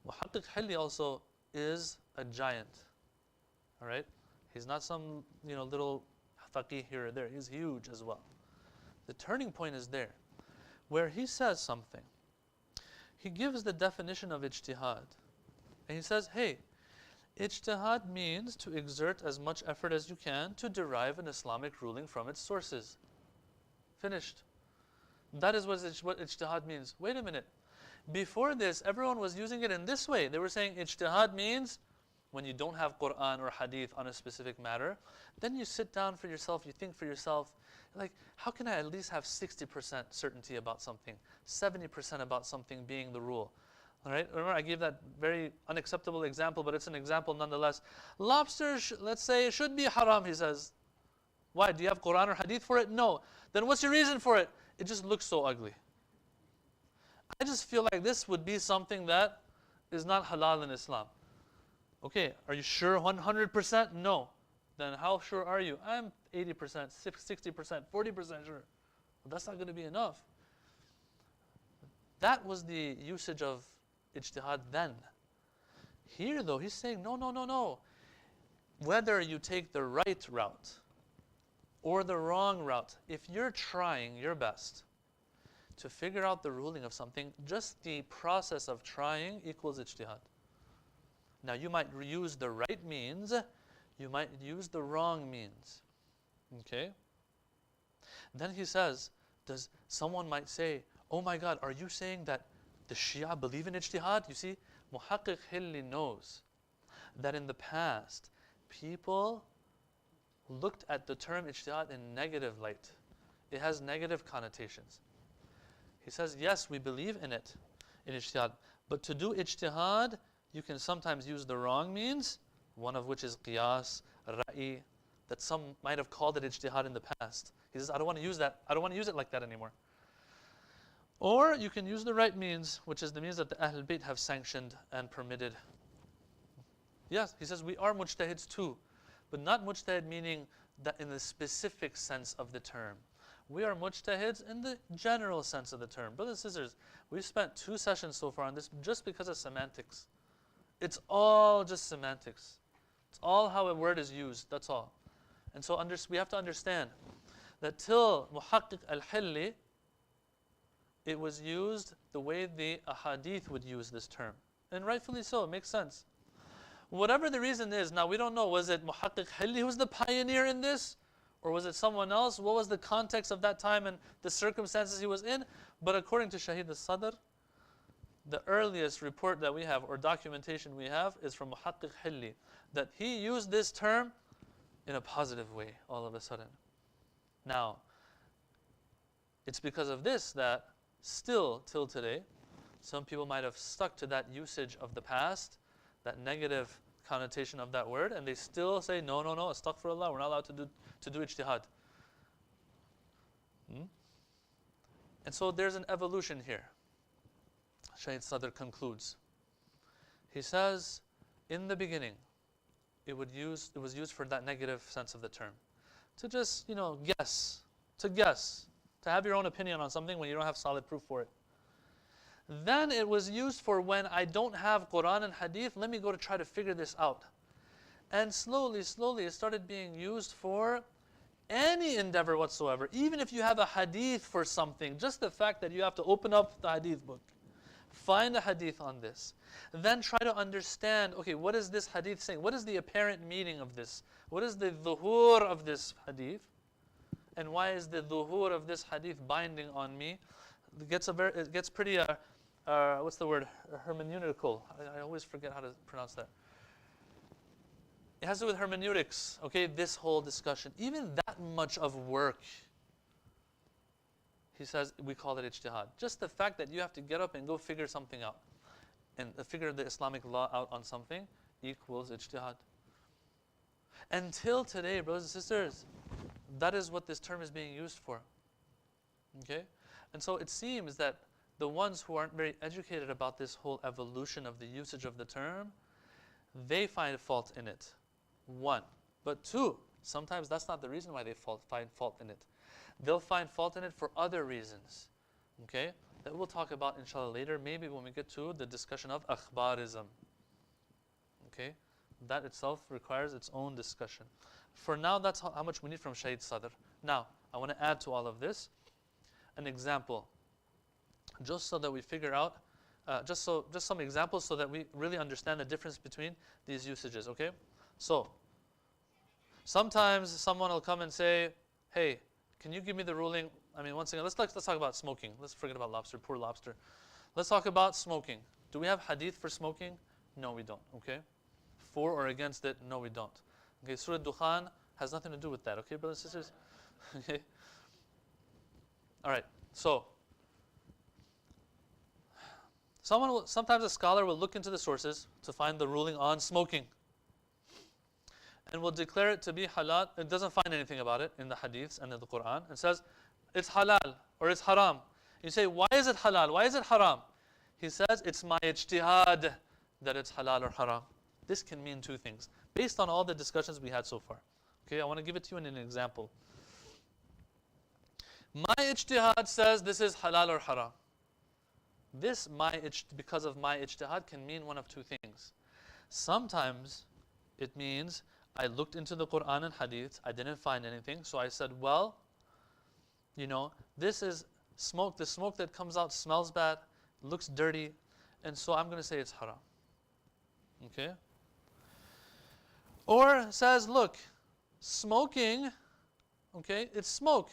Muhaqqiq Hilli also is a giant. All right? He's not some, little faqih here or there. He's huge as well. The turning point is there, where he says something. He gives the definition of ijtihad. And he says, hey, ijtihad means to exert as much effort as you can to derive an Islamic ruling from its sources. Finished. That is what ijtihad means. Wait a minute. Before this, everyone was using it in this way. They were saying ijtihad means when you don't have Quran or Hadith on a specific matter, then you sit down for yourself, you think for yourself, like, how can I at least have 60% certainty about something, 70% about something being the rule? All right? Remember, I gave that very unacceptable example, but it's an example nonetheless. Lobster, let's say, should be haram, he says. Why? Do you have Quran or Hadith for it? No. Then what's your reason for it? It just looks so ugly. I just feel like this would be something that is not halal in Islam. Okay, are you sure 100%? No. Then how sure are you? I'm 80%, 60%, 40% sure. Well, that's not going to be enough. That was the usage of ijtihad then. Here though, he's saying, no. Whether you take the right route or the wrong route. If you're trying your best to figure out the ruling of something, just the process of trying equals ijtihad. Now you might use the right means, you might use the wrong means. Okay? Then he says, someone might say, oh my God, are you saying that the Shia believe in ijtihad? You see, Muhaqqiq Hilli knows that in the past, people looked at the term ijtihad in negative light. It has negative connotations. He says, yes, we believe in it, in ijtihad. But to do ijtihad, you can sometimes use the wrong means, one of which is qiyas, ra'i, that some might have called it ijtihad in the past. He says, I don't want to use that. I don't want to use it like that anymore. Or you can use the right means, which is the means that the Ahlul Bayt have sanctioned and permitted. Yes, he says, we are mujtahids too, but not mujtahid meaning that in the specific sense of the term. We are mujtahids in the general sense of the term. Brothers and sisters, we've spent 2 sessions so far on this just because of semantics. It's all just semantics. It's all how a word is used, that's all. And so we have to understand that till Muhaqqiq al-Hilli, it was used the way the ahadith would use this term. And rightfully so, it makes sense. Whatever the reason is, now we don't know, was it Muhaqqiq Hilli who was the pioneer in this? Or was it someone else? What was the context of that time and the circumstances he was in? But according to Shahid al-Sadr, the earliest report that we have, or documentation we have, is from Muhaqqiq Hilli, that he used this term in a positive way all of a sudden. Now, it's because of this that still, till today, some people might have stuck to that usage of the past, that negative connotation of that word, and they still say, no, astaghfirullah, we're not allowed to do ijtihad. And so there's an evolution here. Shaykh Sadr concludes. He says, in the beginning, it was used for that negative sense of the term. To just, guess, to have your own opinion on something when you don't have solid proof for it. Then it was used for when I don't have Quran and Hadith, let me go to try to figure this out. And slowly, it started being used for any endeavor whatsoever. Even if you have a Hadith for something, just the fact that you have to open up the Hadith book, find a Hadith on this, then try to understand, okay, what is this Hadith saying? What is the apparent meaning of this? What is the dhuhur of this Hadith? And why is the dhuhur of this Hadith binding on me? It gets pretty, what's the word? Hermeneutical. I always forget how to pronounce that. It has to do with hermeneutics, okay, this whole discussion. Even that much of work, he says, we call it ijtihad. Just the fact that you have to get up and go figure something out, and figure the Islamic law out on something, equals ijtihad. Until today, brothers and sisters, that is what this term is being used for. Okay? And so it seems that the ones who aren't very educated about this whole evolution of the usage of the term, they find fault in it. 1. But 2, sometimes that's not the reason why they find fault in it. They'll find fault in it for other reasons. Okay? That we'll talk about inshallah later, maybe when we get to the discussion of akhbarism. Okay? That itself requires its own discussion. For now, that's how much we need from Shaykh Sadr. Now, I want to add to all of this an example, just so that we figure out, just some examples so that we really understand the difference between these usages, okay? So, sometimes someone will come and say, hey, can you give me the ruling? I mean, once again, let's talk about smoking. Let's forget about lobster, poor lobster. Let's talk about smoking. Do we have hadith for smoking? No, we don't, okay? For or against it? No, we don't. Okay, Surah Dukhan has nothing to do with that, okay, brothers and sisters? Okay. All right, so sometimes a scholar will look into the sources to find the ruling on smoking, and will declare it to be halal. It doesn't find anything about it in the hadiths and in the Quran. It says it's halal or it's haram. You say, why is it halal? Why is it haram? He says, it's my ijtihad that it's halal or haram. This can mean 2 things, based on all the discussions we had so far. Okay, I want to give it to you in an example. My ijtihad says this is halal or haram. This because of my ijtihad can mean one of 2 things. Sometimes it means I looked into the Quran and Hadith. I didn't find anything. So I said, well, this is smoke. The smoke that comes out smells bad, looks dirty, and so I'm going to say it's haram. Okay? Or says, look, smoking, okay, it's smoke.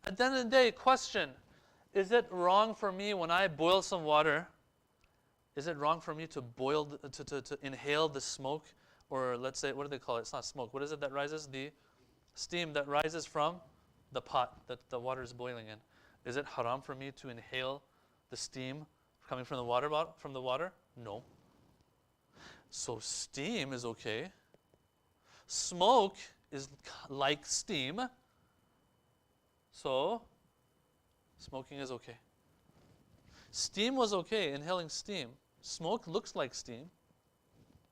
At the end of the day, question, is it wrong for me when I boil some water, is it wrong for me to to inhale the smoke? Or let's say, what do they call it? It's not smoke. What is it that rises? The steam that rises from the pot that the water is boiling in. Is it haram for me to inhale the steam coming from the water? No. So steam is okay. Smoke is like steam. So smoking is okay. Steam was okay, inhaling steam. Smoke looks like steam.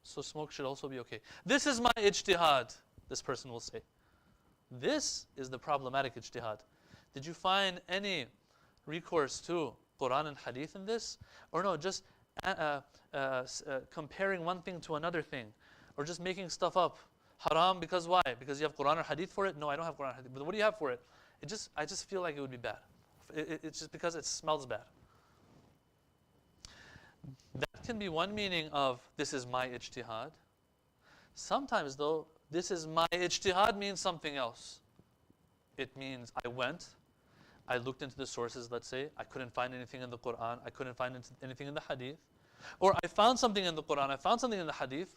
So smoke should also be okay. This is my ijtihad, this person will say. This is the problematic ijtihad. Did you find any recourse to Quran and Hadith in this? Or no, just comparing one thing to another thing. Or just making stuff up. Haram because why? Because you have Quran or Hadith for it? No, I don't have Quran or Hadith. But what do you have for it? I just feel like it would be bad. It's just because it smells bad. That can be one meaning of this is my ijtihad. Sometimes though, this is my ijtihad means something else. It means I looked into the sources, let's say, I couldn't find anything in the Quran, I couldn't find anything in the Hadith. Or I found something in the Quran, I found something in the Hadith,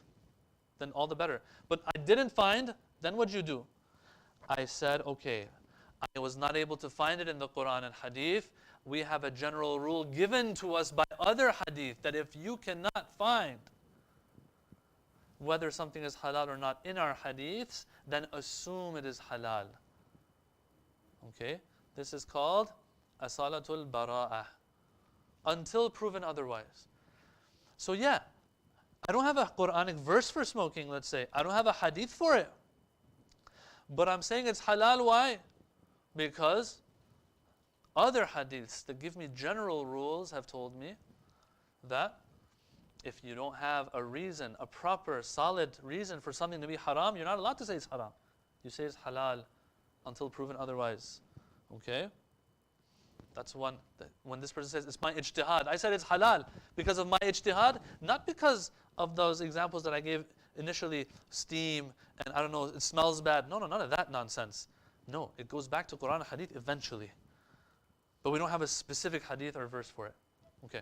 then all the better. But I didn't find, then what'd you do? I said, okay, I was not able to find it in the Quran and Hadith. We have a general rule given to us by other Hadith that if you cannot find whether something is halal or not in our Hadiths, then assume it is halal. Okay? This is called asalatul bara'ah. Until proven otherwise. So yeah, I don't have a Quranic verse for smoking, let's say. I don't have a Hadith for it. But I'm saying it's halal, why? Because other hadiths that give me general rules have told me that if you don't have a reason, a proper, solid reason for something to be haram, you're not allowed to say it's haram. You say it's halal until proven otherwise. Okay? That's one. When this person says, it's my ijtihad, I said it's halal because of my ijtihad, not because of those examples that I gave initially, steam, and I don't know, it smells bad. No, none of that nonsense. No, it goes back to Quran and Hadith eventually. But we don't have a specific Hadith or verse for it. Okay.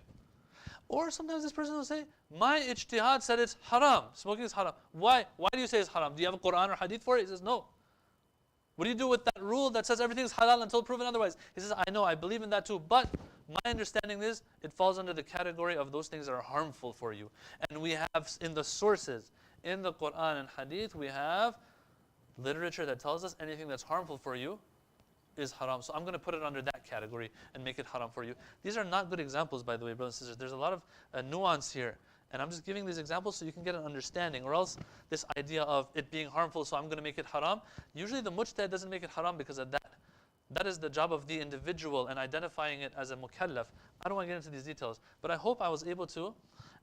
Or sometimes this person will say, my ijtihad said it's haram. Smoking is haram. Why? Why do you say it's haram? Do you have a Quran or Hadith for it? He says, no. What do you do with that rule that says everything is halal until proven otherwise? He says, I know, I believe in that too. But my understanding is, it falls under the category of those things that are harmful for you. And we have in the sources, in the Quran and Hadith, we have literature that tells us anything that's harmful for you is haram. So I'm going to put it under that category and make it haram for you. These are not good examples, by the way, brothers and sisters. There's a lot of nuance here. And I'm just giving these examples so you can get an understanding. Or else this idea of it being harmful, so I'm going to make it haram. Usually the mujtahid doesn't make it haram because of that. That is the job of the individual and identifying it as a mukallaf. I don't want to get into these details. But I hope I was able to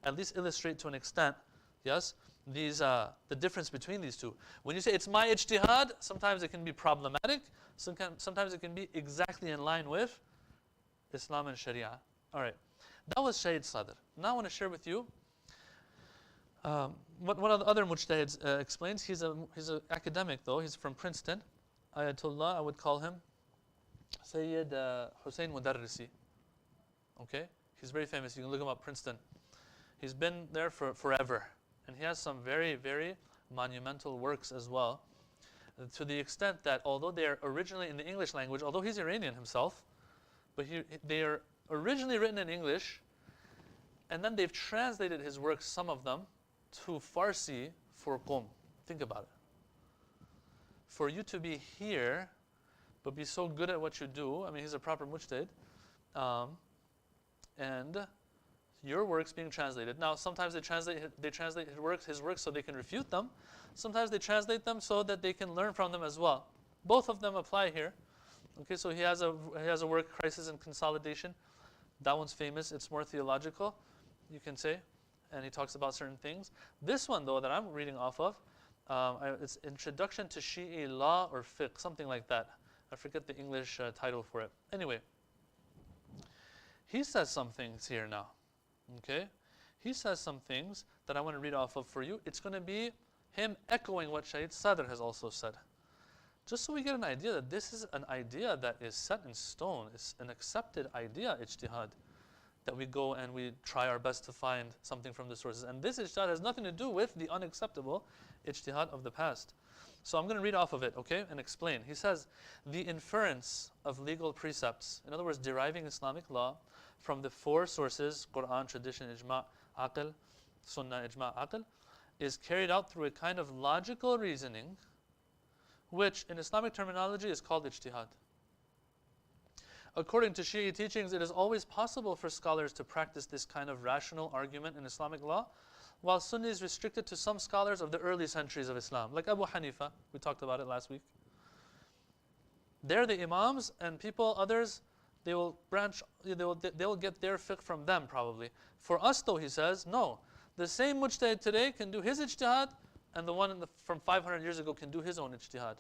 at least illustrate to an extent, yes, the difference between these two. When you say it's my ijtihad, sometimes it can be problematic. Sometimes it can be exactly in line with Islam and Sharia. All right, that was Shaykh Sadr. Now I want to share with you what one of the other mujtahids explains. He's an academic though. He's from Princeton. Ayatollah, I would call him Sayyid Hussein Mudarrisi. Okay, he's very famous. You can look him up, Princeton. He's been there for forever. And he has some very, very monumental works as well, to the extent that although they are originally in the English language, although he's Iranian himself, but they are originally written in English, and then they've translated his works, some of them, to Farsi for Qom. Think about it. For you to be here, but be so good at what you do, I mean, he's a proper mujtahid, and your works being translated. Now, sometimes they translate his works so they can refute them. Sometimes they translate them so that they can learn from them as well. Both of them apply here. Okay, so he has a work, Crisis and Consolidation. That one's famous. It's more theological, you can say, and he talks about certain things. This one, though, that I'm reading off of, It's Introduction to Shi'i Law or Fiqh, something like that. I forget the English title for it. Anyway, he says some things here now. Okay? He says some things that I want to read off of for you. It's going to be him echoing what Shaykh Sadr has also said. Just so we get an idea that this is an idea that is set in stone. It's an accepted idea, ijtihad. That we go and we try our best to find something from the sources. And this ijtihad has nothing to do with the unacceptable ijtihad of the past. So I'm going to read off of it, okay, and explain. He says, the inference of legal precepts, in other words, deriving Islamic law from the four sources, Quran, tradition, ijma', aql, sunnah, ijma', aql, is carried out through a kind of logical reasoning, which in Islamic terminology is called ijtihad. According to Shi'i teachings, it is always possible for scholars to practice this kind of rational argument in Islamic law, while Sunni is restricted to some scholars of the early centuries of Islam, like Abu Hanifa. We talked about it last week. They're the imams, and people, others, they will get their fiqh from them probably. For us though, he says, no. The same mujtahid today can do his ijtihad, and the one from 500 years ago can do his own ijtihad.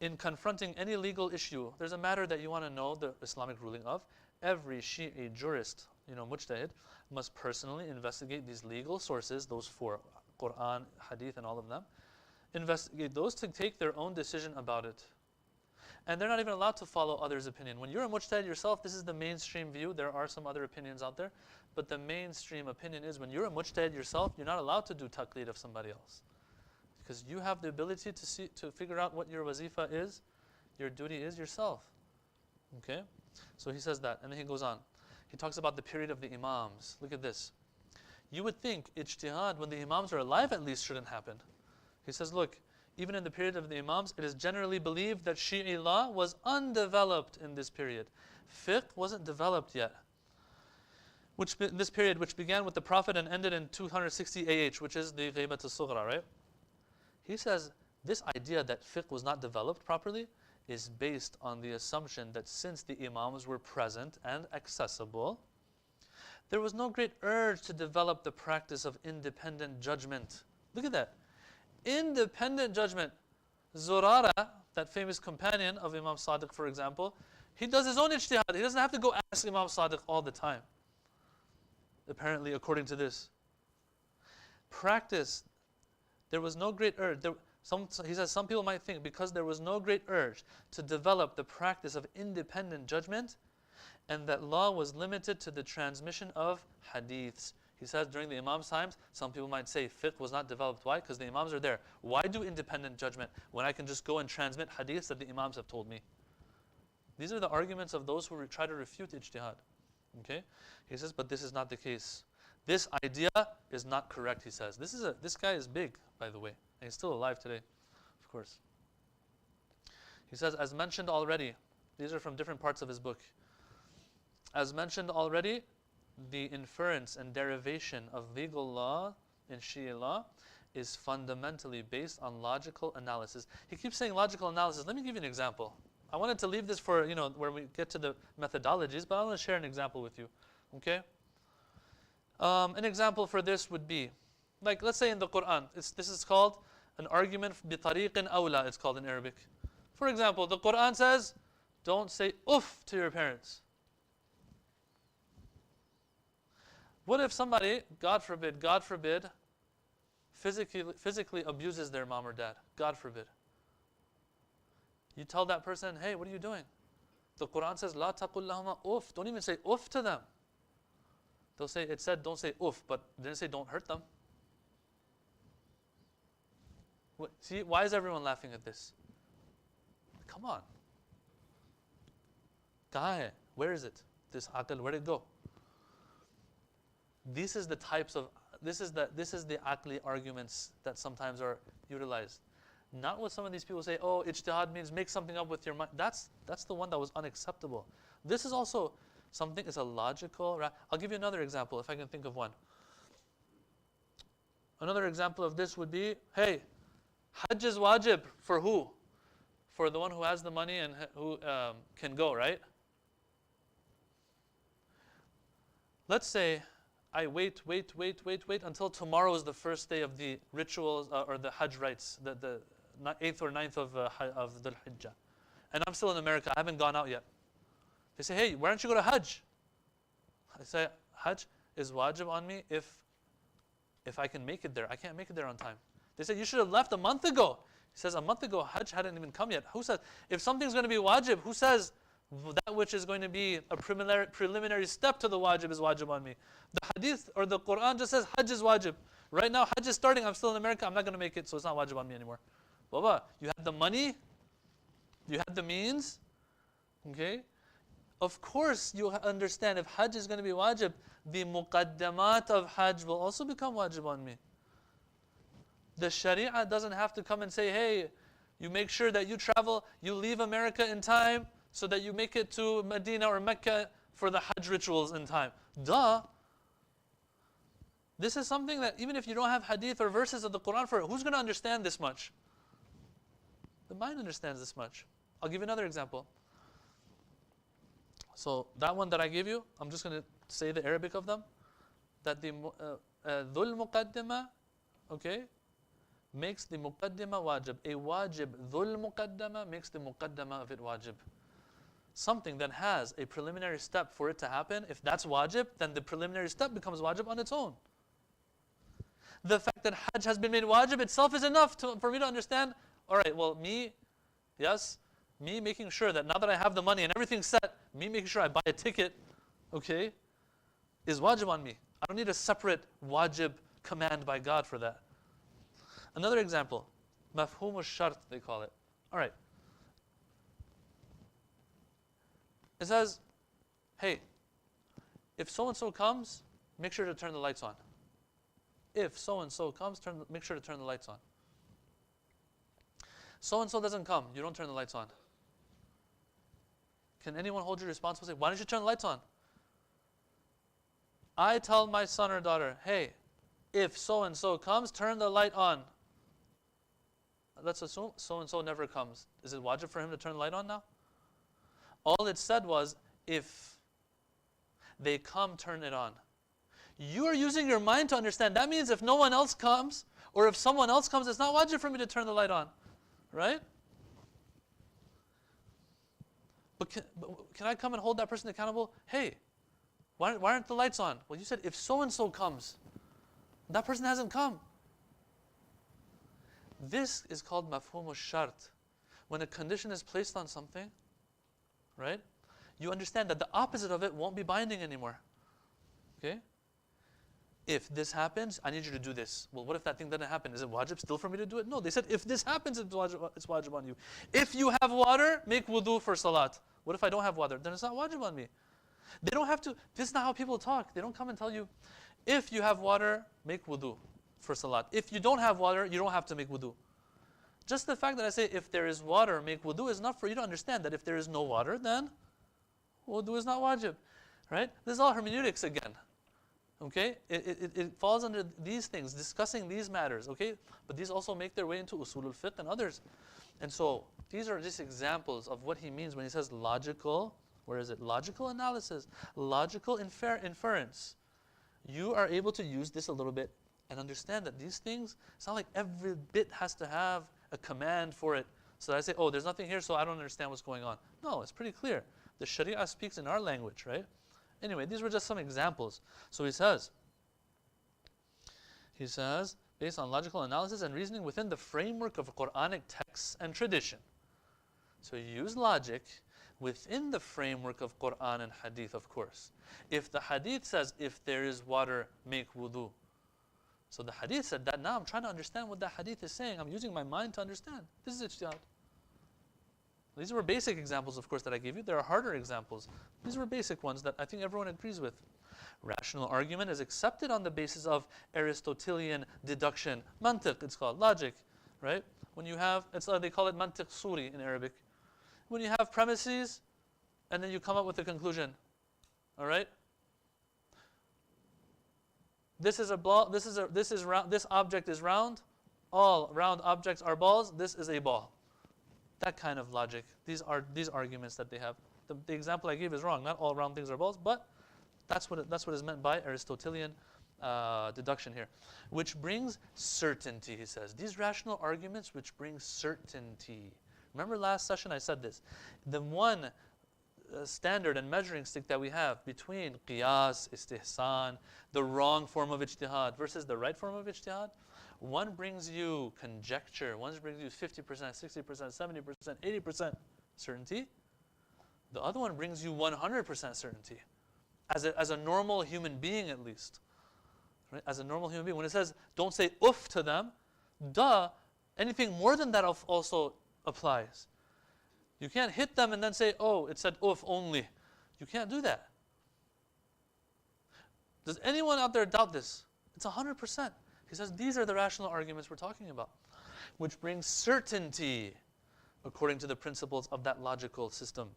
In confronting any legal issue, there's a matter that you want to know the Islamic ruling of. Every Shi'i jurist, mujtahid, must personally investigate these legal sources, those four, Quran, Hadith, and all of them. Investigate those to take their own decision about it. And they're not even allowed to follow others' opinion. When you're a mujtahid yourself, this is the mainstream view. There are some other opinions out there. But the mainstream opinion is when you're a mujtahid yourself, you're not allowed to do taqlid of somebody else. Because you have the ability to figure out what your wazifa is, your duty is yourself. Okay? So he says that, and then he goes on. He talks about the period of the imams. Look at this. You would think ijtihad, when the imams are alive at least, shouldn't happen. He says, look, even in the period of the imams, it is generally believed that Shi'i law was undeveloped in this period. Fiqh wasn't developed yet. This period, which began with the Prophet and ended in 260 AH, which is the Ghaybat al-Sughra, right? He says, this idea that fiqh was not developed properly is based on the assumption that since the imams were present and accessible, there was no great urge to develop the practice of independent judgment. Look at that. Independent judgment. Zurara, that famous companion of Imam Sadiq, for example, he does his own ijtihad. He doesn't have to go ask Imam Sadiq all the time. Apparently, according to this. Practice. There was no great urge. He says some people might think because there was no great urge to develop the practice of independent judgment, and that law was limited to the transmission of hadiths. He says during the Imam's times, some people might say fiqh was not developed. Why? Because the Imams are there. Why do independent judgment when I can just go and transmit hadiths that the Imams have told me? These are the arguments of those who try to refute ijtihad. Okay? He says, but this is not the case. This idea is not correct, he says. This guy is big, by the way. And he's still alive today, of course. He says, as mentioned already, these are from different parts of his book. As mentioned already, the inference and derivation of legal law in Shia law is fundamentally based on logical analysis. He keeps saying logical analysis. Let me give you an example. I wanted to leave this for, where we get to the methodologies, but I want to share an example with you. Okay? An example for this would be, like let's say in the Quran, this is called an argument بِطَرِيقٍ أَوْلَى, it's called in Arabic. For example, the Quran says, don't say uff to your parents. What if somebody, God forbid, physically abuses their mom or dad? God forbid. You tell that person, hey, what are you doing? The Quran says, La taqul lahuma uff. Don't even say uff to them. They'll say, it said don't say uff, but it didn't say don't hurt them. See, why is everyone laughing at this? Come on. Kahan hai? Where is it? This aql, where did it go? This is the aqli arguments that sometimes are utilized. Not what some of these people say, oh, ijtihad means make something up with your mind. That's the one that was unacceptable. This is also something, it's a logical, I'll give you another example if I can think of one. Another example of this would be, hey, Hajj is wajib for who? For the one who has the money and who can go, right? Let's say I wait until tomorrow is the first day of the rituals or the Hajj rites, the 8th or 9th of Dhul Hijjah. And I'm still in America, I haven't gone out yet. They say, hey, why don't you go to Hajj? I say, Hajj is wajib on me if I can make it there. I can't make it there on time. They say, you should have left a month ago. He says, a month ago, Hajj hadn't even come yet. Who says, if something's going to be wajib, who says that which is going to be a preliminary step to the wajib is wajib on me? The hadith or the Quran just says Hajj is wajib. Right now, Hajj is starting. I'm still in America. I'm not going to make it, so it's not wajib on me anymore. Baba, you had the money. You had the means. Okay? Of course, you understand if Hajj is going to be wajib, the muqaddamat of Hajj will also become wajib on me. The Sharia doesn't have to come and say, hey, you make sure that you travel, you leave America in time so that you make it to Medina or Mecca for the Hajj rituals in time. Duh. This is something that even if you don't have hadith or verses of the Quran for it, who's going to understand this much? The mind understands this much. I'll give you another example. So that one that I gave you, I'm just going to say the Arabic of them. That the dhul muqaddima, okay, makes the muqaddima wajib. A wajib dhul muqaddama makes the muqaddama of it wajib. Something that has a preliminary step for it to happen, if that's wajib, then the preliminary step becomes wajib on its own. The fact that Hajj has been made wajib itself is enough for me to understand, all right, well, me making sure that now that I have the money and everything's set, me making sure I buy a ticket, okay, is wajib on me. I don't need a separate wajib command by God for that. Another example, mafhum al-shart they call it. All right. It says, hey, if so-and-so comes, make sure to turn the lights on. If so-and-so comes, make sure to turn the lights on. So-and-so doesn't come, you don't turn the lights on. Can anyone hold you responsible and say, why don't you turn the lights on? I tell my son or daughter, hey, if so-and-so comes, turn the light on. Let's assume so-and-so never comes. Is it wajib for him to turn the light on now? All it said was, if they come, turn it on. You are using your mind to understand. That means if no one else comes, or if someone else comes, it's not wajib for me to turn the light on. Right? But can I come and hold that person accountable? Hey, why aren't the lights on? Well, you said if so-and-so comes. That person hasn't come. This is called mafhum al-shart. When a condition is placed on something, right, you understand that the opposite of it won't be binding anymore. Okay? If this happens, I need you to do this. Well, what if that thing doesn't happen? Is it wajib still for me to do it? No, they said if this happens, it's wajib on you. If you have water, make wudu for salat. What if I don't have water? Then it's not wajib on me. They don't have to, this is not how people talk. They don't come and tell you, if you have water, make wudu for salat. If you don't have water, you don't have to make wudu. Just the fact that I say, if there is water, make wudu is enough for you to understand that if there is no water, then wudu is not wajib. Right? This is all hermeneutics again. Okay? It falls under these things, discussing these matters. Okay? But these also make their way into usul al-fiqh and others. And so, these are just examples of what he means when he says logical, where is it? Logical analysis, logical inference. You are able to use this a little bit and understand that these things, it's not like every bit has to have a command for it. So that I say, oh, there's nothing here, so I don't understand what's going on. No, it's pretty clear. The Sharia speaks in our language, right? Anyway, these were just some examples. So he says, based on logical analysis and reasoning within the framework of Quranic texts and tradition. So you use logic within the framework of Quran and Hadith, of course. If the Hadith says, if there is water, make wudu. So the Hadith said that. Now I'm trying to understand what the Hadith is saying. I'm using my mind to understand. This is Ijtihad. These were basic examples, of course, that I gave you. There are harder examples. These were basic ones that I think everyone agrees with. Rational argument is accepted on the basis of Aristotelian deduction. Mantiq, it's called, logic, right? When you have, they call it mantiq suri in Arabic. When you have premises, and then you come up with a conclusion, all right? This is a ball. This is round. This object is round. All round objects are balls. This is a ball. That kind of logic. These arguments that they have. The example I gave is wrong. Not all round things are balls, but That's what is meant by Aristotelian deduction here. Which brings certainty, he says. These rational arguments which bring certainty. Remember last session I said this. The one standard and measuring stick that we have between qiyas, istihsan, the wrong form of ijtihad versus the right form of ijtihad, one brings you conjecture, one brings you 50%, 60%, 70%, 80% certainty. The other one brings you 100% certainty. As a normal human being at least. Right? As a normal human being. When it says, don't say uff to them, anything more than that also applies. You can't hit them and then say, oh, it said uff only. You can't do that. Does anyone out there doubt this? It's 100%. He says these are the rational arguments we're talking about, which brings certainty according to the principles of that logical system.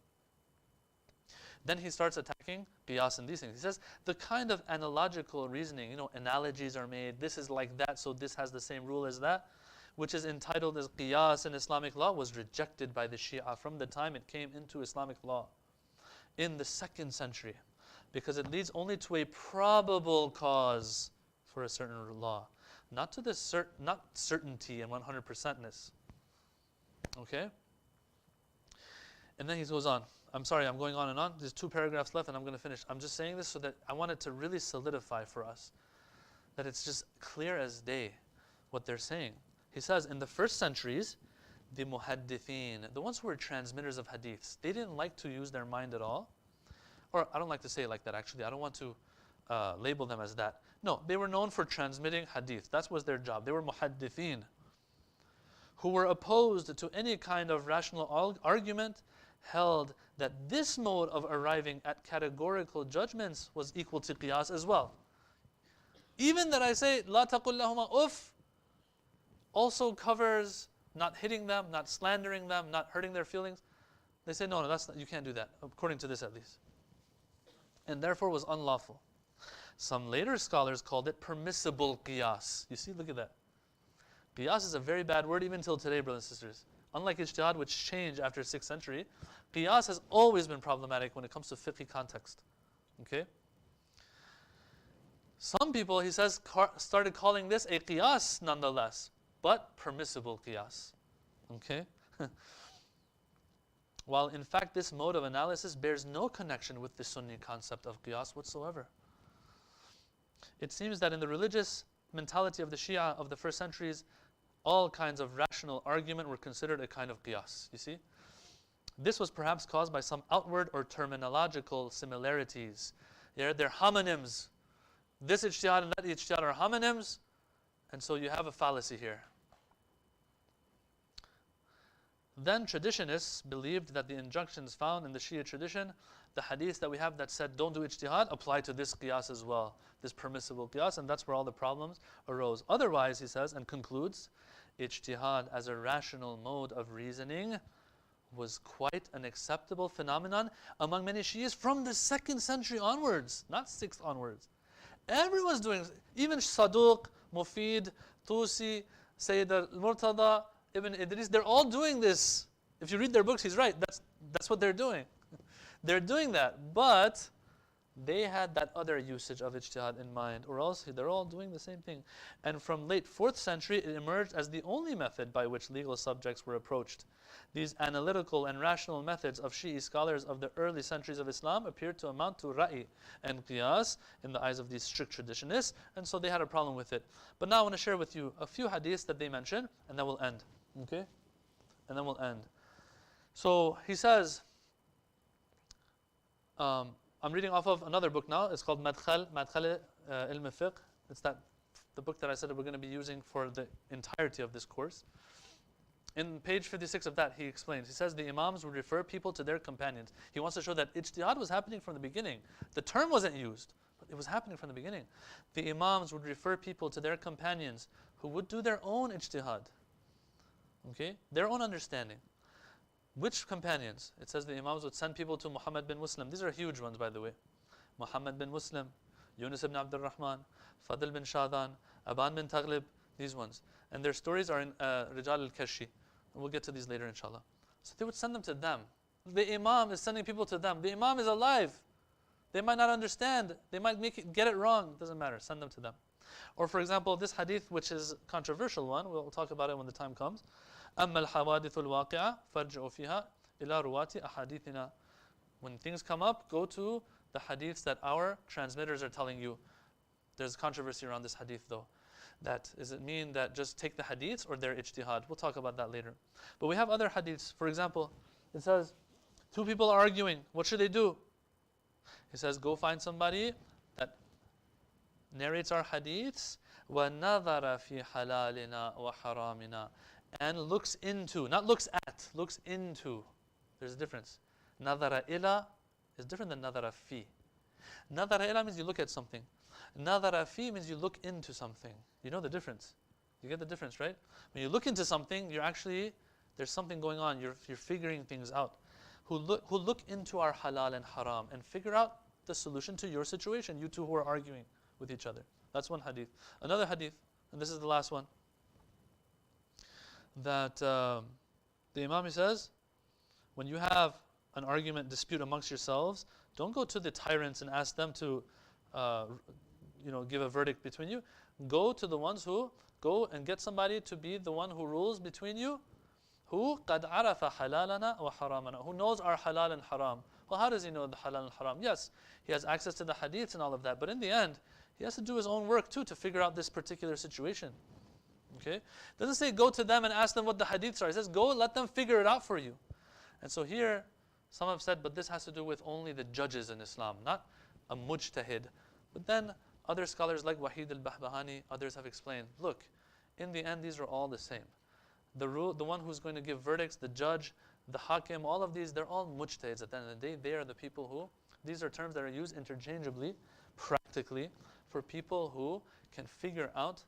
Then he starts attacking qiyas and these things. He says the kind of analogical reasoning, analogies are made, this is like that, so this has the same rule as that, which is entitled as qiyas in Islamic law, was rejected by the Shia from the time it came into Islamic law in the 2nd century, because it leads only to a probable cause for a certain law, not to the not certainty and 100%ness. Okay? And then he goes on. I'm sorry, I'm going on and on. There's 2 paragraphs left and I'm going to finish. I'm just saying this so that I want it to really solidify for us that it's just clear as day what they're saying. He says in the 1st centuries, the muhaddithin, the ones who were transmitters of hadiths, they didn't like to use their mind at all. Or I don't like to say it like that actually. I don't want to label them as that. No, they were known for transmitting hadith. That was their job. They were muhaddithin, who were opposed to any kind of rational argument, held that this mode of arriving at categorical judgments was equal to qiyas as well. Even that I say, la taqul lahuma uff, also covers not hitting them, not slandering them, not hurting their feelings. They say, no, that's not, you can't do that, according to this at least. And therefore was unlawful. Some later scholars called it permissible qiyas. You see, look at that. Qiyas is a very bad word even till today, brothers and sisters. Unlike ijtihad, which changed after 6th century, qiyas has always been problematic when it comes to fiqh context. Okay? Some people, he says, started calling this a qiyas nonetheless, but permissible qiyas. Okay? While in fact this mode of analysis bears no connection with the Sunni concept of qiyas whatsoever. It seems that in the religious mentality of the Shia of the 1st centuries, all kinds of rational argument were considered a kind of qiyas, you see? This was perhaps caused by some outward or terminological similarities. They're homonyms. This ijtihad and that ijtihad are homonyms, and so you have a fallacy here. Then traditionists believed that the injunctions found in the Shia tradition, the hadith that we have that said don't do ijtihad, apply to this qiyas as well, this permissible qiyas, and that's where all the problems arose. Otherwise, he says and concludes, ijtihad as a rational mode of reasoning was quite an acceptable phenomenon among many Shias from the 2nd century onwards, not 6th onwards. Everyone's doing, even Saduq, Mufid, Tusi, Sayyid al-Murtada, Ibn Idris, they're all doing this. If you read their books, he's right. That's what they're doing. They're doing that, but they had that other usage of ijtihad in mind, or else they're all doing the same thing. And from late 4th century, it emerged as the only method by which legal subjects were approached. These analytical and rational methods of Shi'i scholars of the early centuries of Islam appeared to amount to ra'i and qiyas in the eyes of these strict traditionists, and so they had a problem with it. But now I want to share with you a few hadiths that they mention, and then we'll end. Okay? And then we'll end. So he says, I'm reading off of another book now. It's called Madkhal Ilm Fiqh. It's the book that I said that we're going to be using for the entirety of this course. In page 56 of that, he explains. He says the Imams would refer people to their companions. He wants to show that ijtihad was happening from the beginning. The term wasn't used, but it was happening from the beginning. The Imams would refer people to their companions who would do their own ijtihad. Okay? Their own understanding. Which companions? It says the Imams would send people to Muhammad bin Muslim. These are huge ones, by the way. Muhammad bin Muslim, Yunus ibn Abdul Rahman, Fadl bin Shadan, Aban bin Taqlid, these ones. And their stories are in Rijal al-Kashi. We'll get to these later, inshallah. So they would send them to them. The Imam is sending people to them. The Imam is alive. They might not understand. They might get it wrong. Doesn't matter. Send them to them. Or for example, this hadith, which is a controversial one, we'll talk about it when the time comes. أما الحوادث الواقعة فارجعوا فيها إلى رواة أحاديثنا. When things come up, go to the hadiths that our transmitters are telling you. There's controversy around this hadith though. Does it mean that just take the hadiths or their ijtihad? We'll talk about that later. But we have other hadiths. For example, it says, two people are arguing. What should they do? He says, go find somebody that narrates our hadiths, وَنَظَرَ فِي حَلَالِنَا وَحَرَامِنَا, and looks into, not looks at, looks into. There's a difference. نَظَرَ إِلَى is different than نَظَرَ فِي. نَظَرَ إِلَى means you look at something. نَظَرَ فِي means you look into something. You know the difference. You get the difference, right? When you look into something, you're actually, there's something going on. You're figuring things out. Who look into our halal and haram and figure out the solution to your situation, you two who are arguing with each other. That's one hadith. Another hadith, and this is the last one, that the Imam says, when you have an argument, dispute amongst yourselves, don't go to the tyrants and ask them to give a verdict between you. Go to the ones who, go and get somebody to be the one who rules between you, who قَدْ عَرَفَ حَلَالَنَا وَحَرَامَنَا, who knows our halal and haram. Well, how does he know the halal and haram? Yes, he has access to the hadiths and all of that, but in the end, he has to do his own work too to figure out this particular situation. Okay? It doesn't say go to them and ask them what the hadiths are. It says go let them figure it out for you. And so here, some have said, but this has to do with only the judges in Islam, not a mujtahid. But then other scholars like Wahid al-Bahbahani, others have explained, look, in the end these are all the same. The one who's going to give verdicts, the judge, the hakim, all of these, they're all mujtahids. At the end of the day, they are the people who, these are terms that are used interchangeably, practically, for people who can figure out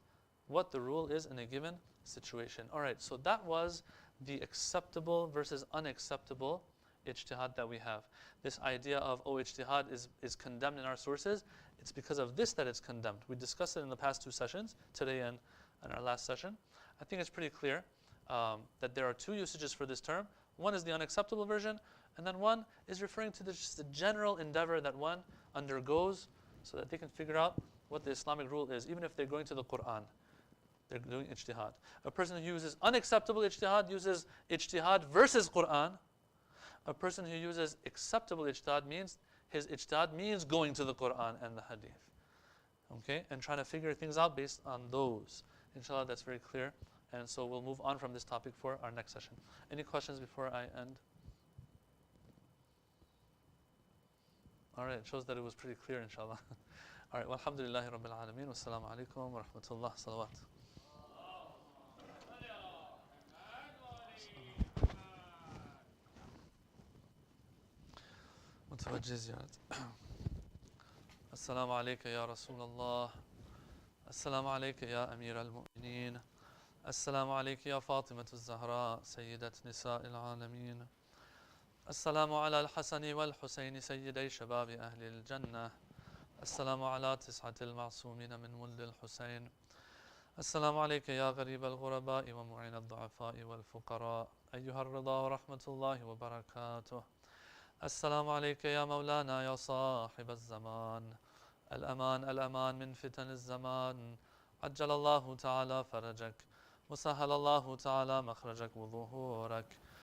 what the rule is in a given situation. All right, so that was the acceptable versus unacceptable ijtihad that we have. This idea of, ijtihad is condemned in our sources, it's because of this that it's condemned. We discussed it in the past two sessions, today and our last session. I think it's pretty clear that there are two usages for this term. One is the unacceptable version, and then one is referring to just the general endeavor that one undergoes so that they can figure out what the Islamic rule is, even if they're going to the Quran. They're doing ijtihad. A person who uses unacceptable ijtihad uses ijtihad versus Quran. A person who uses acceptable ijtihad means, his ijtihad means going to the Quran and the Hadith. Okay? And trying to figure things out based on those. Inshallah, that's very clear. And so we'll move on from this topic for our next session. Any questions before I end? All right, it shows that it was pretty clear, inshallah. All right, walhamdulillahi rabbil alameen, wassalamu alaikum wa rahmatullah, salawat. متوجه زيارة. السلام عليك يا رسول الله. السلام عليك يا أمير المؤمنين. السلام عليك يا فاطمة الزهراء سيدة نساء العالمين. السلام على الحسن والحسين سيدي شباب أهل الجنة. السلام على 9 المعصومين من ولد الحسين. السلام عليك يا غريب الغرباء ومعين الضعفاء والفقراء أيها الرضا ورحمة الله وبركاته. السلام عليك يا مولانا يا صاحب الزمان. الأمان الأمان من فتن الزمان. عجل الله تعالى فرجك وسهل الله تعالى مخرجك وظهورك